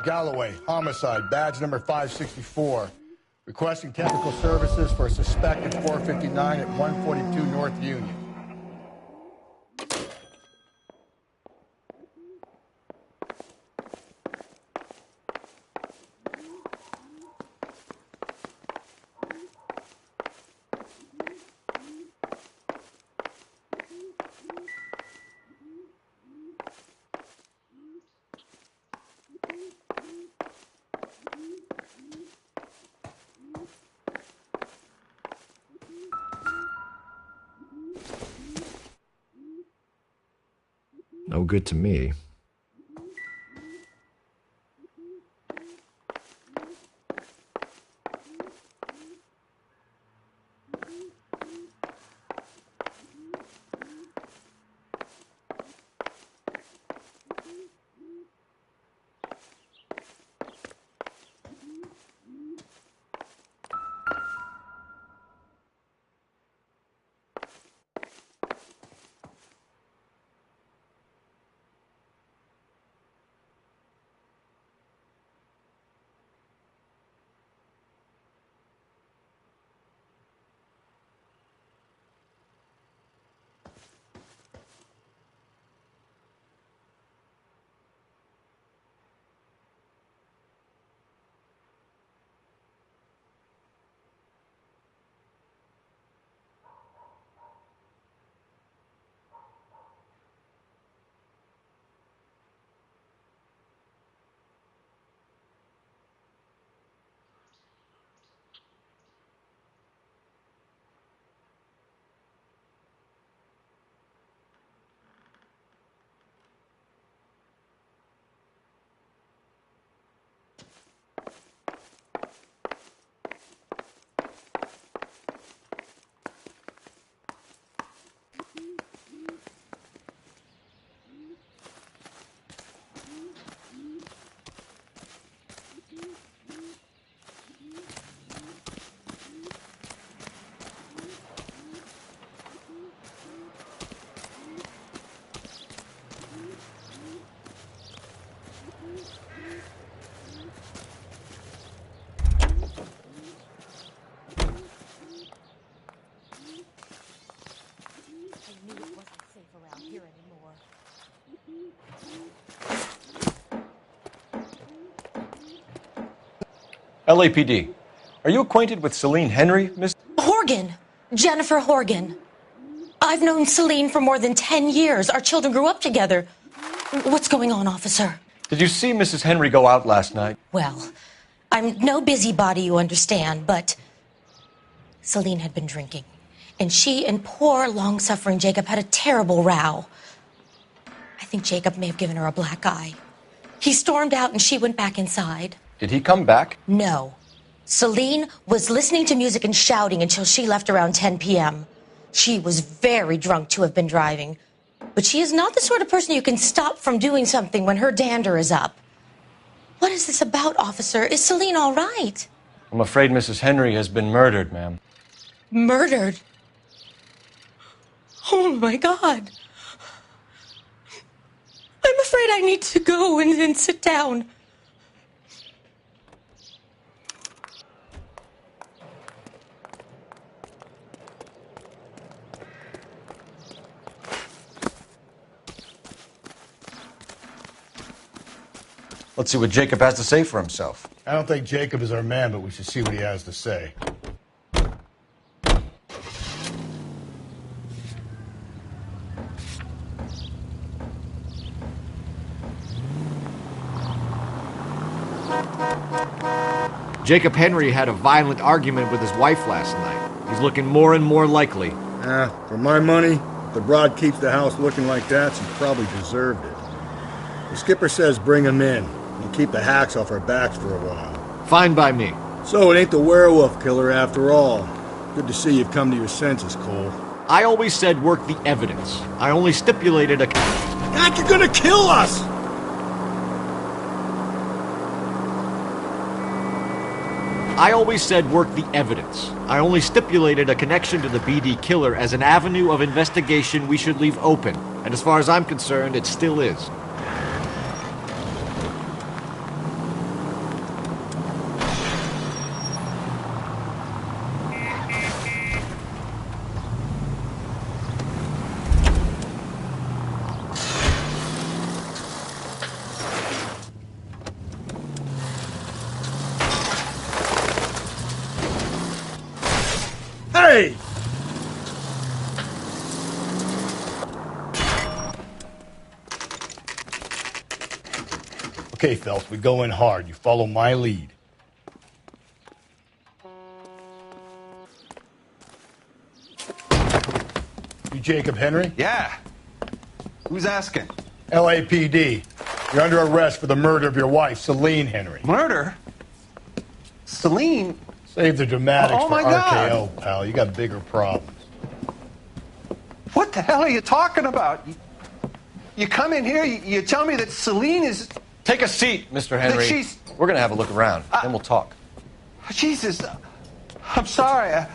[SPEAKER 10] Galloway, homicide, badge number 564. Requesting technical services for a suspected 459 at 142 North Union.
[SPEAKER 1] No good to me. LAPD. Are you acquainted with Celine Henry, Miss?
[SPEAKER 6] Horgan. Jennifer Horgan. I've known Celine for more than 10 years. Our children grew up together. What's going on, officer?
[SPEAKER 1] Did you see Mrs. Henry go out last night?
[SPEAKER 6] Well, I'm no busybody, you understand, but Celine had been drinking. And she and poor, long-suffering Jacob had a terrible row. I think Jacob may have given her a black eye. He stormed out and she went back inside.
[SPEAKER 1] Did he come back?
[SPEAKER 6] No. Celine was listening to music and shouting until she left around 10 p.m. She was very drunk to have been driving, but she is not the sort of person you can stop from doing something when her dander is up. What is this about, officer? Is Celine all right?
[SPEAKER 1] I'm afraid Mrs. Henry has been murdered, ma'am.
[SPEAKER 6] Murdered? Oh, my God. I'm afraid I need to go and sit down.
[SPEAKER 1] Let's see what Jacob has to say for himself.
[SPEAKER 10] I don't think Jacob is our man, but we should see what he has to say.
[SPEAKER 4] Jacob Henry had a violent argument with his wife last night. He's looking more and more likely.
[SPEAKER 21] For my money, if the broad keeps the house looking like that, she probably deserved it. The skipper says bring him in. We'll keep the hacks off our backs for a while.
[SPEAKER 4] Fine by me.
[SPEAKER 21] So it ain't the werewolf killer after all. Good to see you've come to your senses, Cole.
[SPEAKER 4] I always said work the evidence. I only stipulated a...
[SPEAKER 21] God, you're gonna kill us!
[SPEAKER 4] I always said work the evidence. I only stipulated a connection to the BD killer as an avenue of investigation we should leave open. And as far as I'm concerned, it still is.
[SPEAKER 21] Hey!
[SPEAKER 10] Okay, Phelps, we go in hard. You follow my lead. You Jacob Henry?
[SPEAKER 23] Yeah. Who's asking?
[SPEAKER 10] LAPD. You're under arrest for the murder of your wife, Celine Henry.
[SPEAKER 23] Murder? Celine?
[SPEAKER 10] Save the dramatics
[SPEAKER 23] Oh,
[SPEAKER 10] for
[SPEAKER 23] my
[SPEAKER 10] RKO,
[SPEAKER 23] God.
[SPEAKER 10] pal. You got bigger problems.
[SPEAKER 23] What the hell are you talking about? You come in here, you tell me that Celine is...
[SPEAKER 1] Take a seat, Mr. Henry.
[SPEAKER 23] she's-
[SPEAKER 1] We're going to have a look around, then we'll talk.
[SPEAKER 23] Jesus, I'm sorry.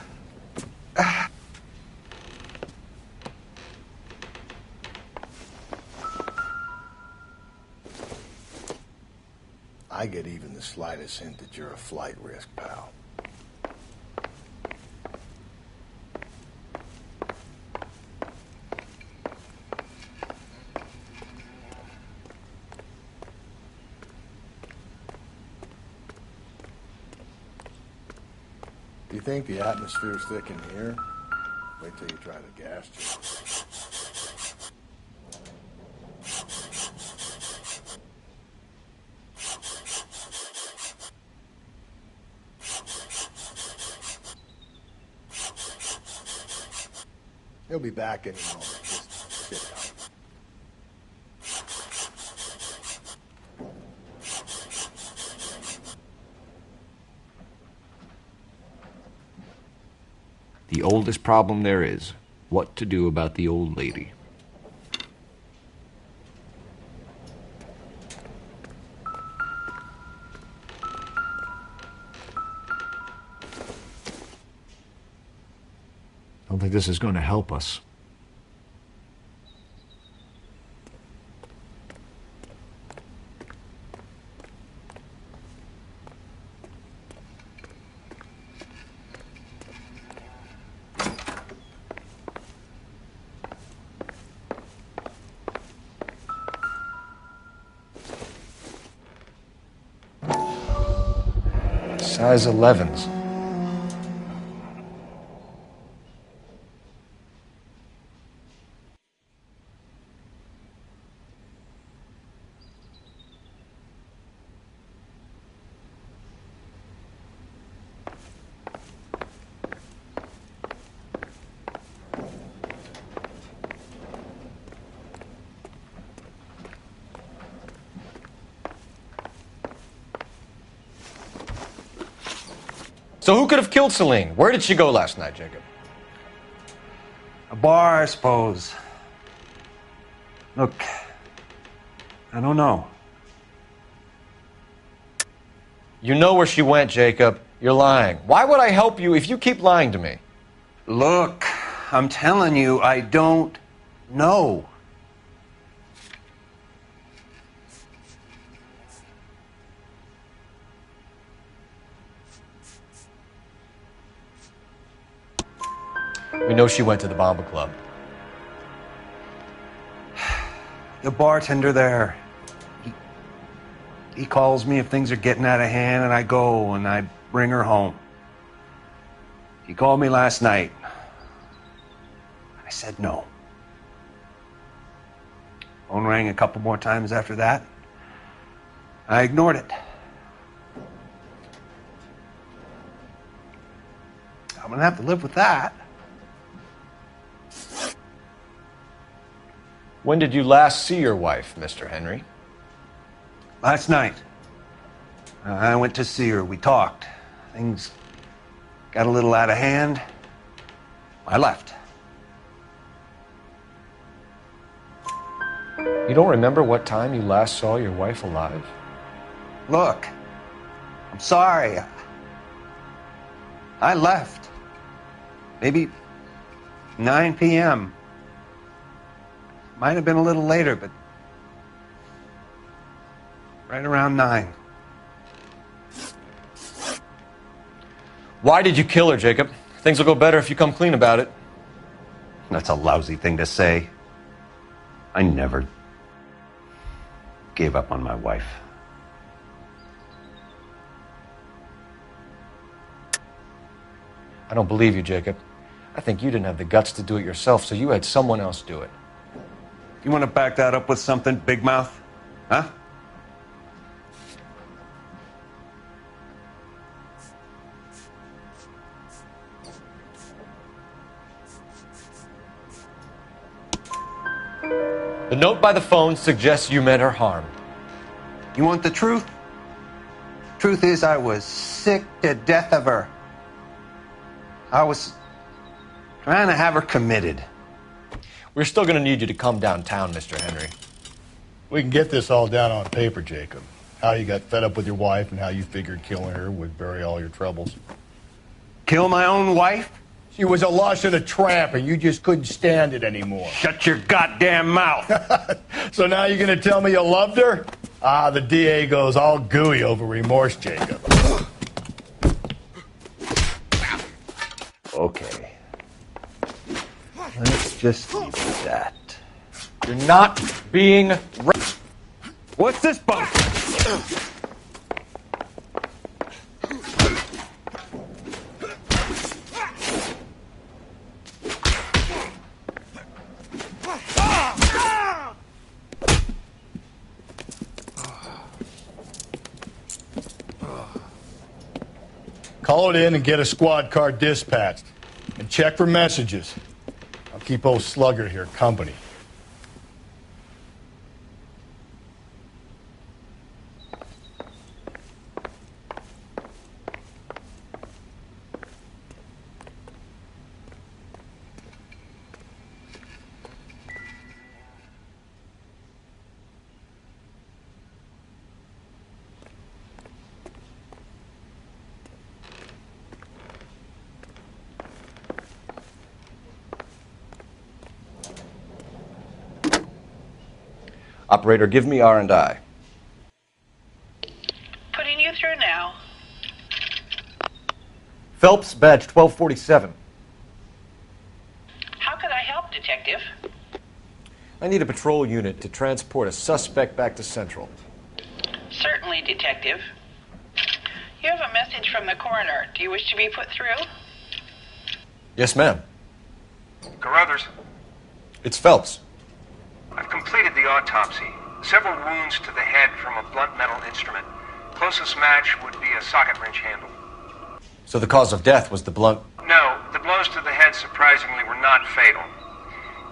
[SPEAKER 21] I get even the slightest hint that you're a flight risk, pal. Do you think the atmosphere's thick in here? Wait till you try the gas chamber. He'll be back any moment. Just sit down.
[SPEAKER 4] The oldest problem there is, what to do about the old lady. I don't think this is going to help us.
[SPEAKER 1] Size 11s. So who could have killed Celine? Where did she go last night, Jacob?
[SPEAKER 23] A bar, I suppose. Look, I don't know.
[SPEAKER 1] You know where she went, Jacob. You're lying. Why would I help you if you keep lying to me?
[SPEAKER 23] Look, I'm telling you, I don't know.
[SPEAKER 1] We know she went to the Bomba Club.
[SPEAKER 23] The bartender there, he calls me if things are getting out of hand, and I go and I bring her home. He called me last night. I said no. Phone rang a couple more times after that. I ignored it. I'm gonna have to live with that.
[SPEAKER 1] When did you last see your wife, Mr. Henry?
[SPEAKER 23] Last night. I went to see her. We talked. Things got a little out of hand. I left.
[SPEAKER 1] You don't remember what time you last saw your wife alive?
[SPEAKER 23] Look, I'm sorry. I left. Maybe 9 p.m. Might have been a little later, but right around 9.
[SPEAKER 1] Why did you kill her, Jacob? Things will go better if you come clean about it.
[SPEAKER 23] That's a lousy thing to say. I never gave up on my wife.
[SPEAKER 1] I don't believe you, Jacob. I think you didn't have the guts to do it yourself, so you had someone else do it.
[SPEAKER 23] You want to back that up with something, Big Mouth? Huh?
[SPEAKER 1] The note by the phone suggests you meant her harm.
[SPEAKER 23] You want the truth? Truth is, I was sick to death of her. I was trying to have her committed.
[SPEAKER 1] We're still going to need you to come downtown, Mr. Henry.
[SPEAKER 10] We can get this all down on paper, Jacob. How you got fed up with your wife and how you figured killing her would bury all your troubles.
[SPEAKER 23] Kill my own wife?
[SPEAKER 10] She was a lush and a tramp, and you just couldn't stand it anymore.
[SPEAKER 23] Shut your goddamn mouth!
[SPEAKER 10] So now you're going to tell me you loved her? Ah, the DA goes all gooey over remorse, Jacob.
[SPEAKER 23] Okay. Let's just leave it at that.
[SPEAKER 1] You're not being...
[SPEAKER 23] What's this bump?
[SPEAKER 10] Call it in and get a squad car dispatched. And check for messages. I'll keep old Slugger here company.
[SPEAKER 1] Operator, give me R&I.
[SPEAKER 3] Putting you through now.
[SPEAKER 1] Phelps, badge 1247.
[SPEAKER 3] How could I help, Detective?
[SPEAKER 1] I need a patrol unit to transport a suspect back to Central.
[SPEAKER 3] Certainly, Detective. You have a message from the coroner. Do you wish to be put through?
[SPEAKER 1] Yes, ma'am.
[SPEAKER 7] Carruthers,
[SPEAKER 1] It's Phelps.
[SPEAKER 7] I've completed the autopsy. Several wounds to the head from a blunt metal instrument. Closest match would be a socket wrench handle.
[SPEAKER 1] So the cause of death was the blunt...
[SPEAKER 7] No, the blows to the head surprisingly were not fatal.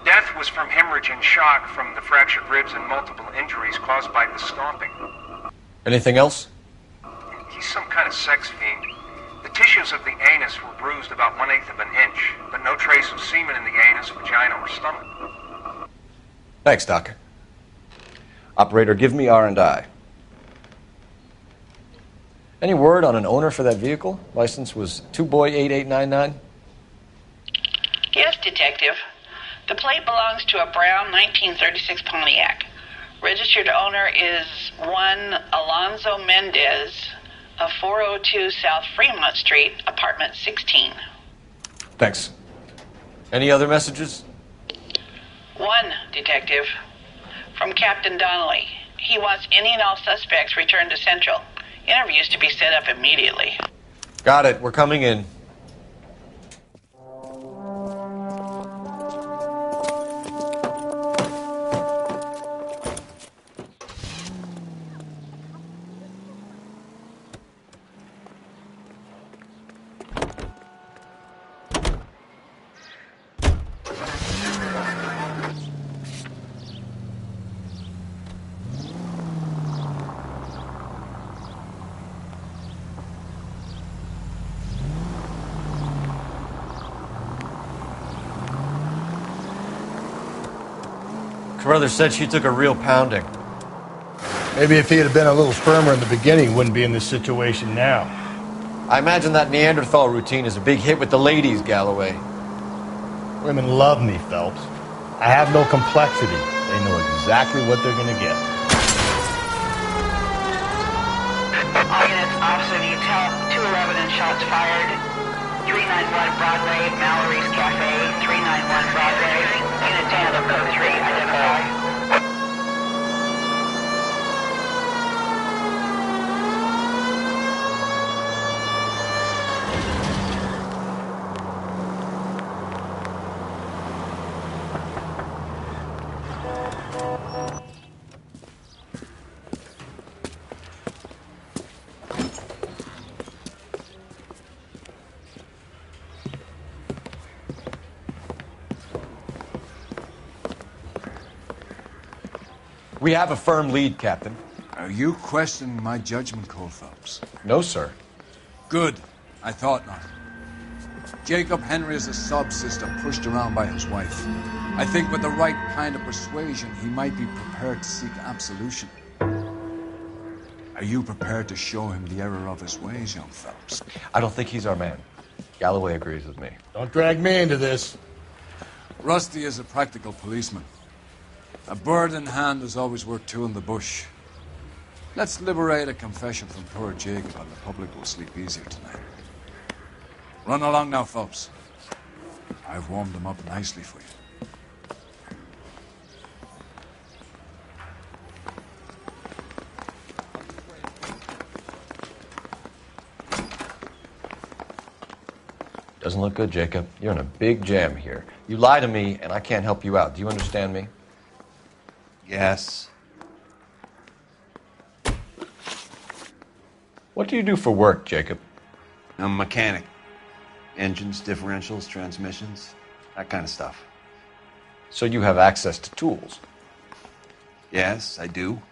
[SPEAKER 7] Death was from hemorrhage and shock from the fractured ribs and multiple injuries caused by the stomping.
[SPEAKER 1] Anything else?
[SPEAKER 7] He's some kind of sex fiend. The tissues of the anus were bruised about 1/8 of an inch, but no trace of semen in the anus, vagina, or stomach.
[SPEAKER 1] Thanks, Doc. Operator, give me R&I. Any word on an owner for that vehicle? License was 2boy8899.
[SPEAKER 3] Yes, Detective. The plate belongs to a brown 1936 Pontiac. Registered owner is one Alonzo Mendez of 402 South Fremont Street, apartment 16.
[SPEAKER 1] Thanks. Any other messages?
[SPEAKER 3] One, Detective. From Captain Donnelly. He wants any and all suspects returned to Central. Interviews to be set up immediately.
[SPEAKER 1] Got it. We're coming in. Carruthers said she took a real pounding.
[SPEAKER 10] Maybe if he had been a little firmer in the beginning, he wouldn't be in this situation now.
[SPEAKER 1] I imagine that Neanderthal routine is a big hit with the ladies, Galloway.
[SPEAKER 10] Women love me, Phelps. I have no complexity. They know exactly what they're gonna get.
[SPEAKER 3] All units, officer needs help. 211 and shots fired. 391 Broadway, Mallory's Cafe. 391 Broadway. Unit 10 of code 3, identify.
[SPEAKER 1] We have a firm lead, Captain.
[SPEAKER 13] Are you questioning my judgment call, Phelps?
[SPEAKER 1] No, sir.
[SPEAKER 13] Good. I thought not. Jacob Henry is a sub-sister pushed around by his wife. I think with the right kind of persuasion, he might be prepared to seek absolution. Are you prepared to show him the error of his ways, young Phelps?
[SPEAKER 1] I don't think he's our man. Galloway agrees with me.
[SPEAKER 10] Don't drag me into this.
[SPEAKER 13] Rusty is a practical policeman. A bird in hand is always worth two in the bush. Let's liberate a confession from poor Jacob and the public will sleep easier tonight. Run along now, Phelps. I've warmed them up nicely for you.
[SPEAKER 1] Doesn't look good, Jacob. You're in a big jam here. You lie to me, and I can't help you out. Do you understand me?
[SPEAKER 23] Yes.
[SPEAKER 1] What do you do for work, Jacob?
[SPEAKER 23] I'm a mechanic. Engines, differentials, transmissions, that kind of stuff.
[SPEAKER 1] So you have access to tools?
[SPEAKER 23] Yes, I do.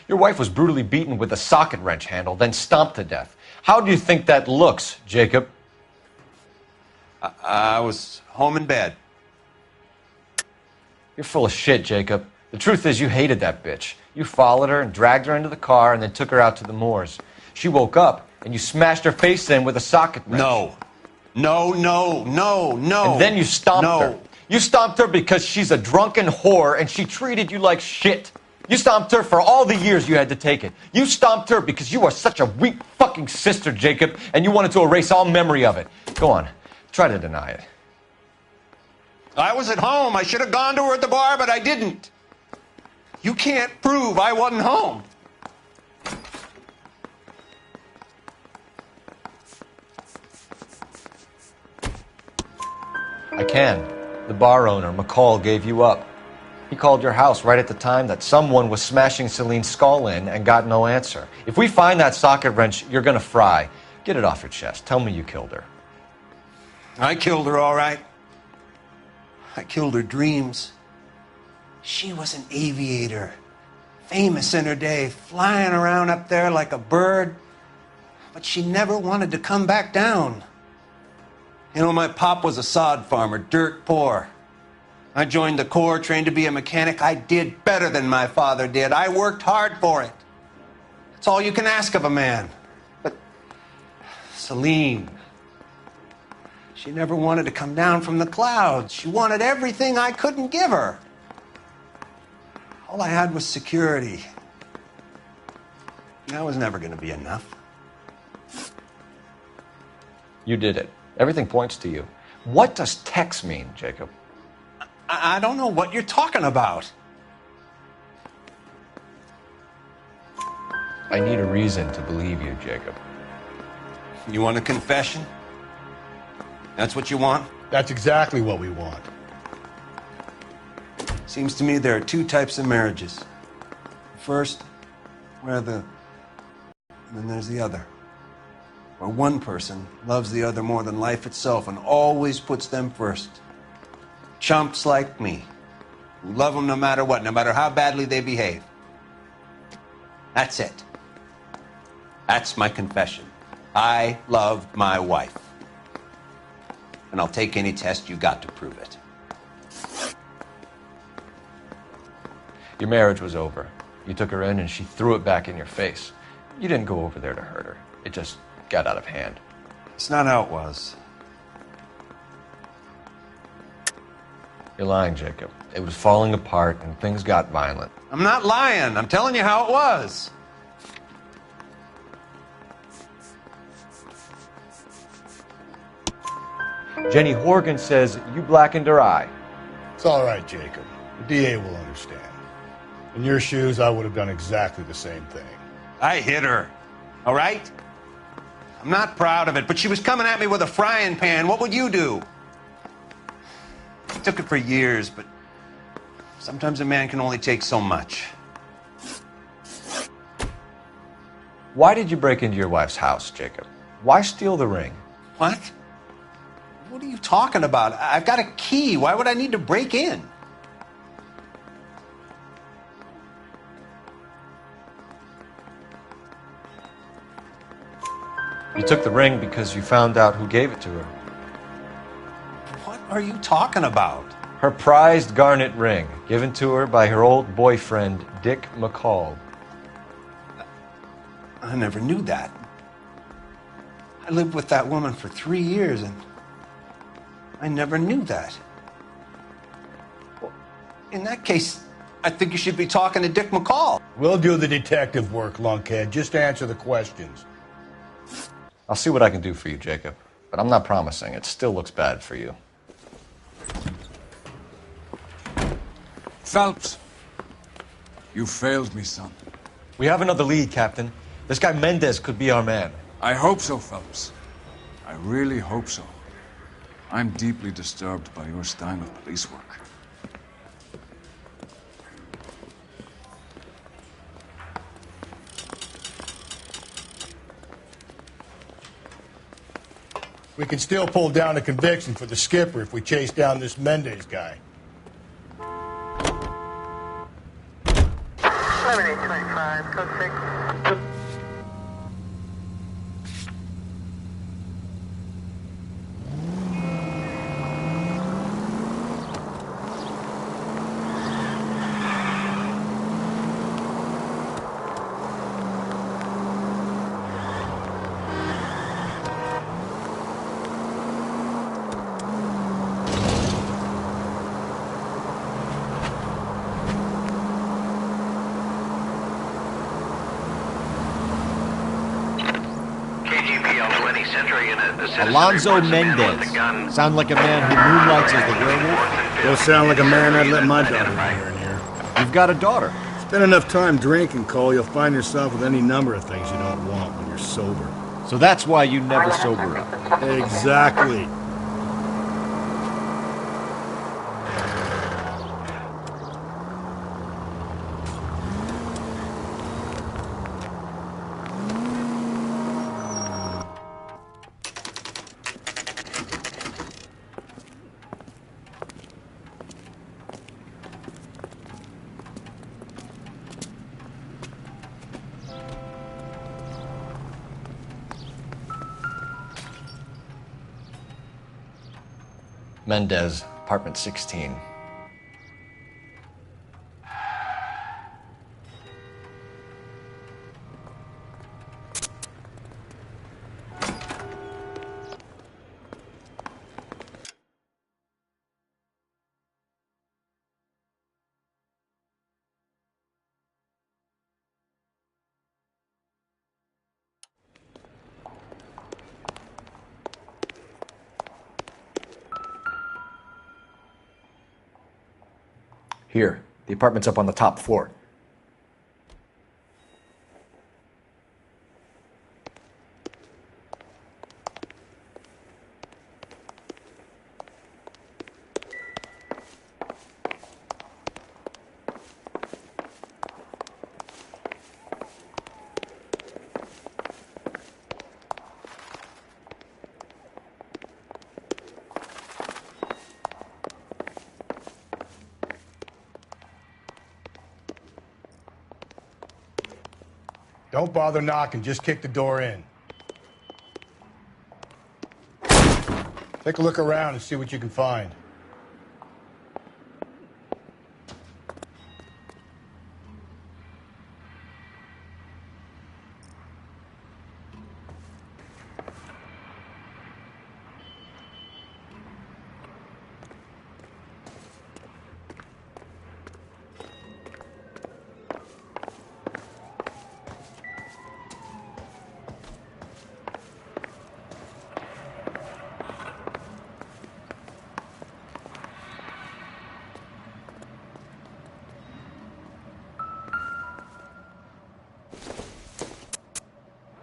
[SPEAKER 1] Your wife was brutally beaten with a socket wrench handle, then stomped to death. How do you think that looks, Jacob?
[SPEAKER 23] I was home in bed.
[SPEAKER 1] You're full of shit, Jacob. The truth is you hated that bitch. You followed her and dragged her into the car and then took her out to the moors. She woke up and you smashed her face in with a socket wrench.
[SPEAKER 23] No.
[SPEAKER 1] And then you stomped her. You stomped her because she's a drunken whore and she treated you like shit. You stomped her for all the years you had to take it. You stomped her because you are such a weak fucking sister, Jacob, and you wanted to erase all memory of it. Go on. Try to deny it.
[SPEAKER 23] I was at home. I should have gone to her at the bar, but I didn't. You can't prove I wasn't home.
[SPEAKER 1] I can. The bar owner, McCall, gave you up. He called your house right at the time that someone was smashing Celine's skull in and got no answer. If we find that socket wrench, you're gonna fry. Get it off your chest. Tell me you killed her.
[SPEAKER 23] I killed her, all right. I killed her dreams. She was an aviator, famous in her day, flying around up there like a bird. But she never wanted to come back down. You know, my pop was a sod farmer, dirt poor. I joined the Corps, trained to be a mechanic. I did better than my father did. I worked hard for it. That's all you can ask of a man. But Celine, she never wanted to come down from the clouds. She wanted everything I couldn't give her. All I had was security. That was never going to be enough.
[SPEAKER 1] You did it. Everything points to you. What does Tex mean, Jacob?
[SPEAKER 23] I don't know what you're talking about.
[SPEAKER 1] I need a reason to believe you, Jacob.
[SPEAKER 23] You want a confession? That's what you want?
[SPEAKER 10] That's exactly what we want.
[SPEAKER 23] Seems to me there are two types of marriages. First, and then there's the other. Where one person loves the other more than life itself and always puts them first. Chumps like me, who love them no matter what, no matter how badly they behave. That's it. That's my confession. I love my wife. And I'll take any test you got to prove it.
[SPEAKER 1] Your marriage was over. You took her in and she threw it back in your face. You didn't go over there to hurt her. It just got out of hand.
[SPEAKER 23] It's not how it was.
[SPEAKER 1] You're lying, Jacob. It was falling apart and things got violent.
[SPEAKER 23] I'm not lying. I'm telling you how it was.
[SPEAKER 1] Jenny Horgan says you blackened her eye.
[SPEAKER 10] It's all right, Jacob. The DA will understand. In your shoes, I would have done exactly the same thing.
[SPEAKER 23] I hit her. All right? I'm not proud of it, but she was coming at me with a frying pan. What would you do? I took it for years, but sometimes a man can only take so much.
[SPEAKER 1] Why did you break into your wife's house, Jacob? Why steal the ring?
[SPEAKER 23] What? What are you talking about? I've got a key. Why would I need to break in?
[SPEAKER 1] You took the ring because you found out who gave it to her.
[SPEAKER 23] What are you talking about?
[SPEAKER 1] Her prized garnet ring, given to her by her old boyfriend, Dick McCall.
[SPEAKER 23] I never knew that. I lived with that woman for 3 years, and I never knew that. Well, in that case, I think you should be talking to Dick McCall.
[SPEAKER 10] We'll do the detective work, lunkhead. Just answer the questions.
[SPEAKER 1] I'll see what I can do for you, Jacob. But I'm not promising. It still looks bad for you.
[SPEAKER 13] Phelps, you failed me, son.
[SPEAKER 1] We have another lead, Captain. This guy Mendez could be our man.
[SPEAKER 13] I hope so, Phelps. I really hope so. I'm deeply disturbed by your style of police work.
[SPEAKER 10] We can still pull down a conviction for the skipper if we chase down this Mendez guy.
[SPEAKER 17] 7825, code 6.
[SPEAKER 4] Alonzo Mendez. Sound like a man who moonlights as the werewolf?
[SPEAKER 21] Don't sound like a man I'd let my daughter marry in here.
[SPEAKER 4] You've got a daughter.
[SPEAKER 21] Spend enough time drinking, Cole, you'll find yourself with any number of things you don't want when you're sober.
[SPEAKER 4] So that's why you never sober up.
[SPEAKER 21] Exactly.
[SPEAKER 4] Mendez, apartment 16. Here, the apartment's up on the top floor.
[SPEAKER 10] Don't bother knocking, just kick the door in. Take a look around and see what you can find.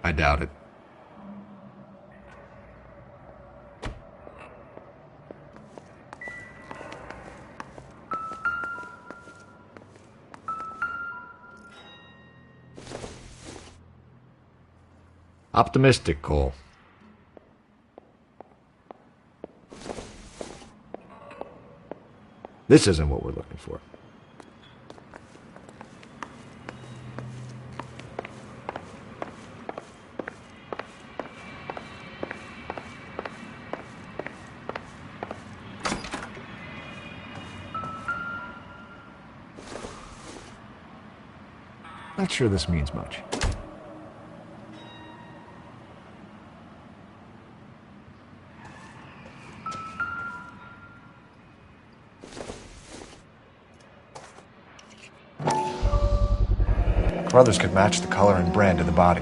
[SPEAKER 4] I doubt it. Optimistic, Cole. This isn't what we're looking for. Not sure this means much. Brothers could match the color and brand of the body.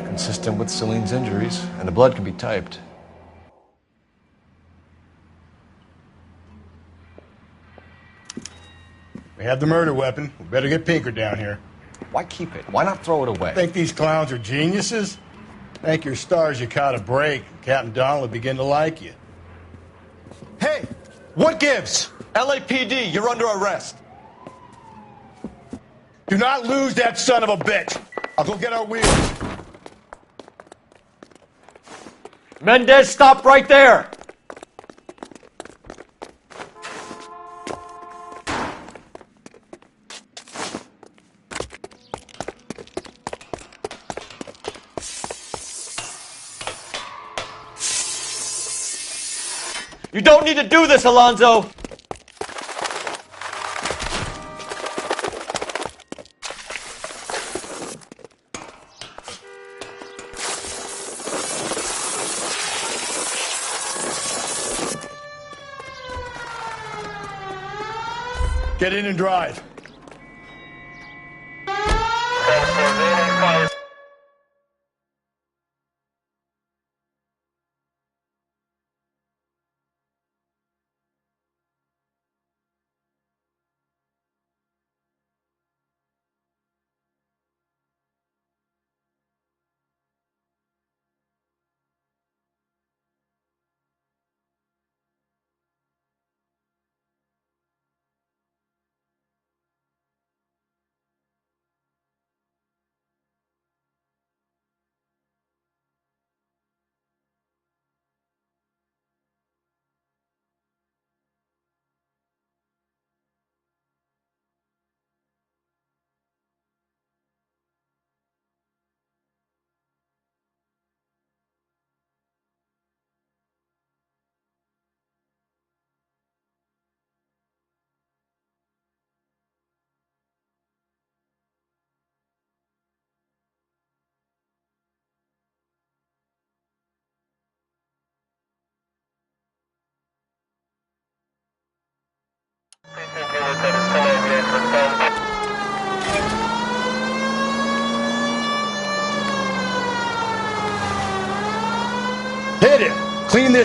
[SPEAKER 4] Consistent with Celine's injuries, and the blood can be typed.
[SPEAKER 10] We have the murder weapon. We better get Pinker down here.
[SPEAKER 4] Why keep it? Why not throw it away?
[SPEAKER 10] Think these clowns are geniuses? Thank your stars you caught a break. Captain Donald will begin to like you.
[SPEAKER 1] Hey, what gives? LAPD, you're under arrest.
[SPEAKER 10] Do not lose that son of a bitch. I'll go get our wheels.
[SPEAKER 1] Mendez, stop right there! You don't need to do this, Alonzo!
[SPEAKER 10] Get in and drive.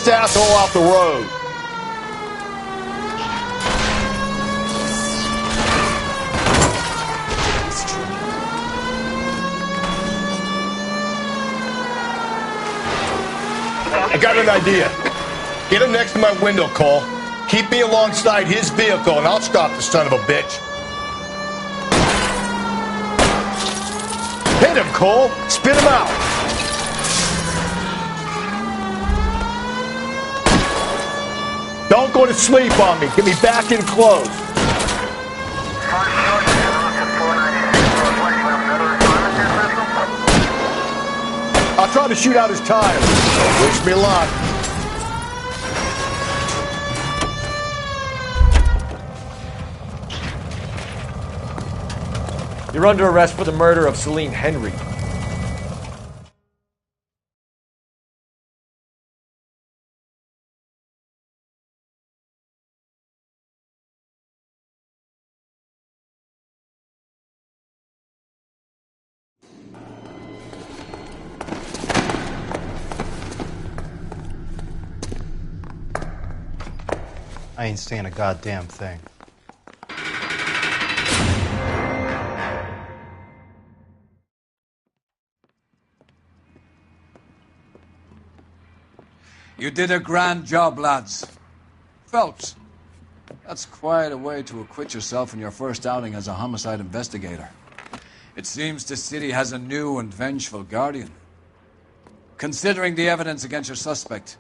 [SPEAKER 10] this asshole off the road. I got an idea. Get him next to my window, Cole. Keep me alongside his vehicle, and I'll stop the son of a bitch. Hit him, Cole. Spit him out. Don't go to sleep on me. Get me back in close. I'll try to shoot out his tires. So wish me luck.
[SPEAKER 4] You're under arrest for the murder of Celine Henry.
[SPEAKER 14] I ain't saying a goddamn thing.
[SPEAKER 13] You did a grand job, lads. Phelps, that's quite a way to acquit yourself in your first outing as a homicide investigator. It seems the city has a new and vengeful guardian. Considering the evidence against your suspect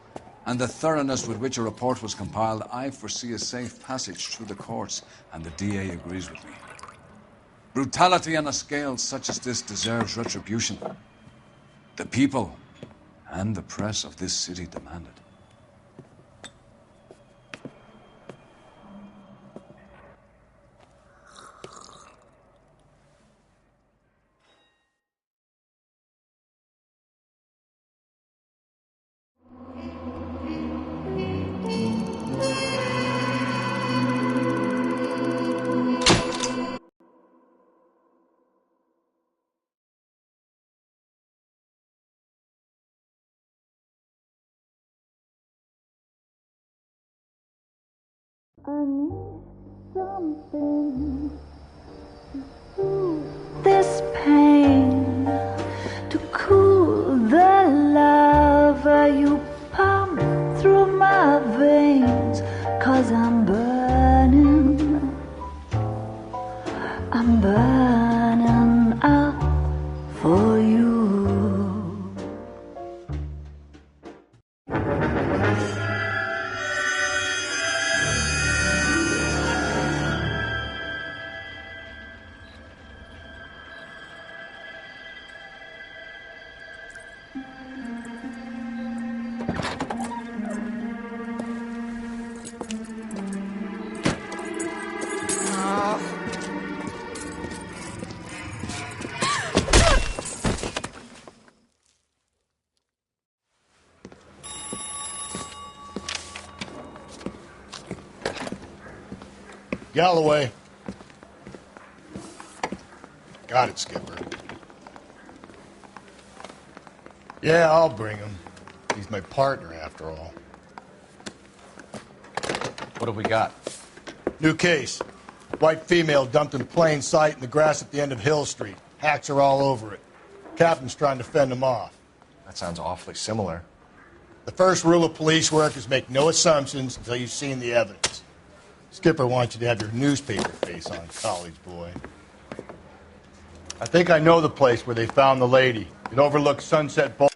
[SPEAKER 13] and the thoroughness with which a report was compiled, I foresee a safe passage through the courts, and the DA agrees with me. Brutality on a scale such as this deserves retribution. The people and the press of this city demand it.
[SPEAKER 15] I need something to soothe this pain, to cool the lava you pump through my veins, 'cause I'm burning up for you.
[SPEAKER 10] Galloway. Got it, Skipper. Yeah, I'll bring him. He's my partner, after all.
[SPEAKER 4] What have we got?
[SPEAKER 10] New case. White female dumped in plain sight in the grass at the end of Hill Street. Hacks are all over it. Captain's trying to fend them off.
[SPEAKER 4] That sounds awfully similar.
[SPEAKER 10] The first rule of police work is make no assumptions until you've seen the evidence. Skipper wants you to have your newspaper face on, college boy. I think I know the place where they found the lady. It overlooks Sunset Boulevard.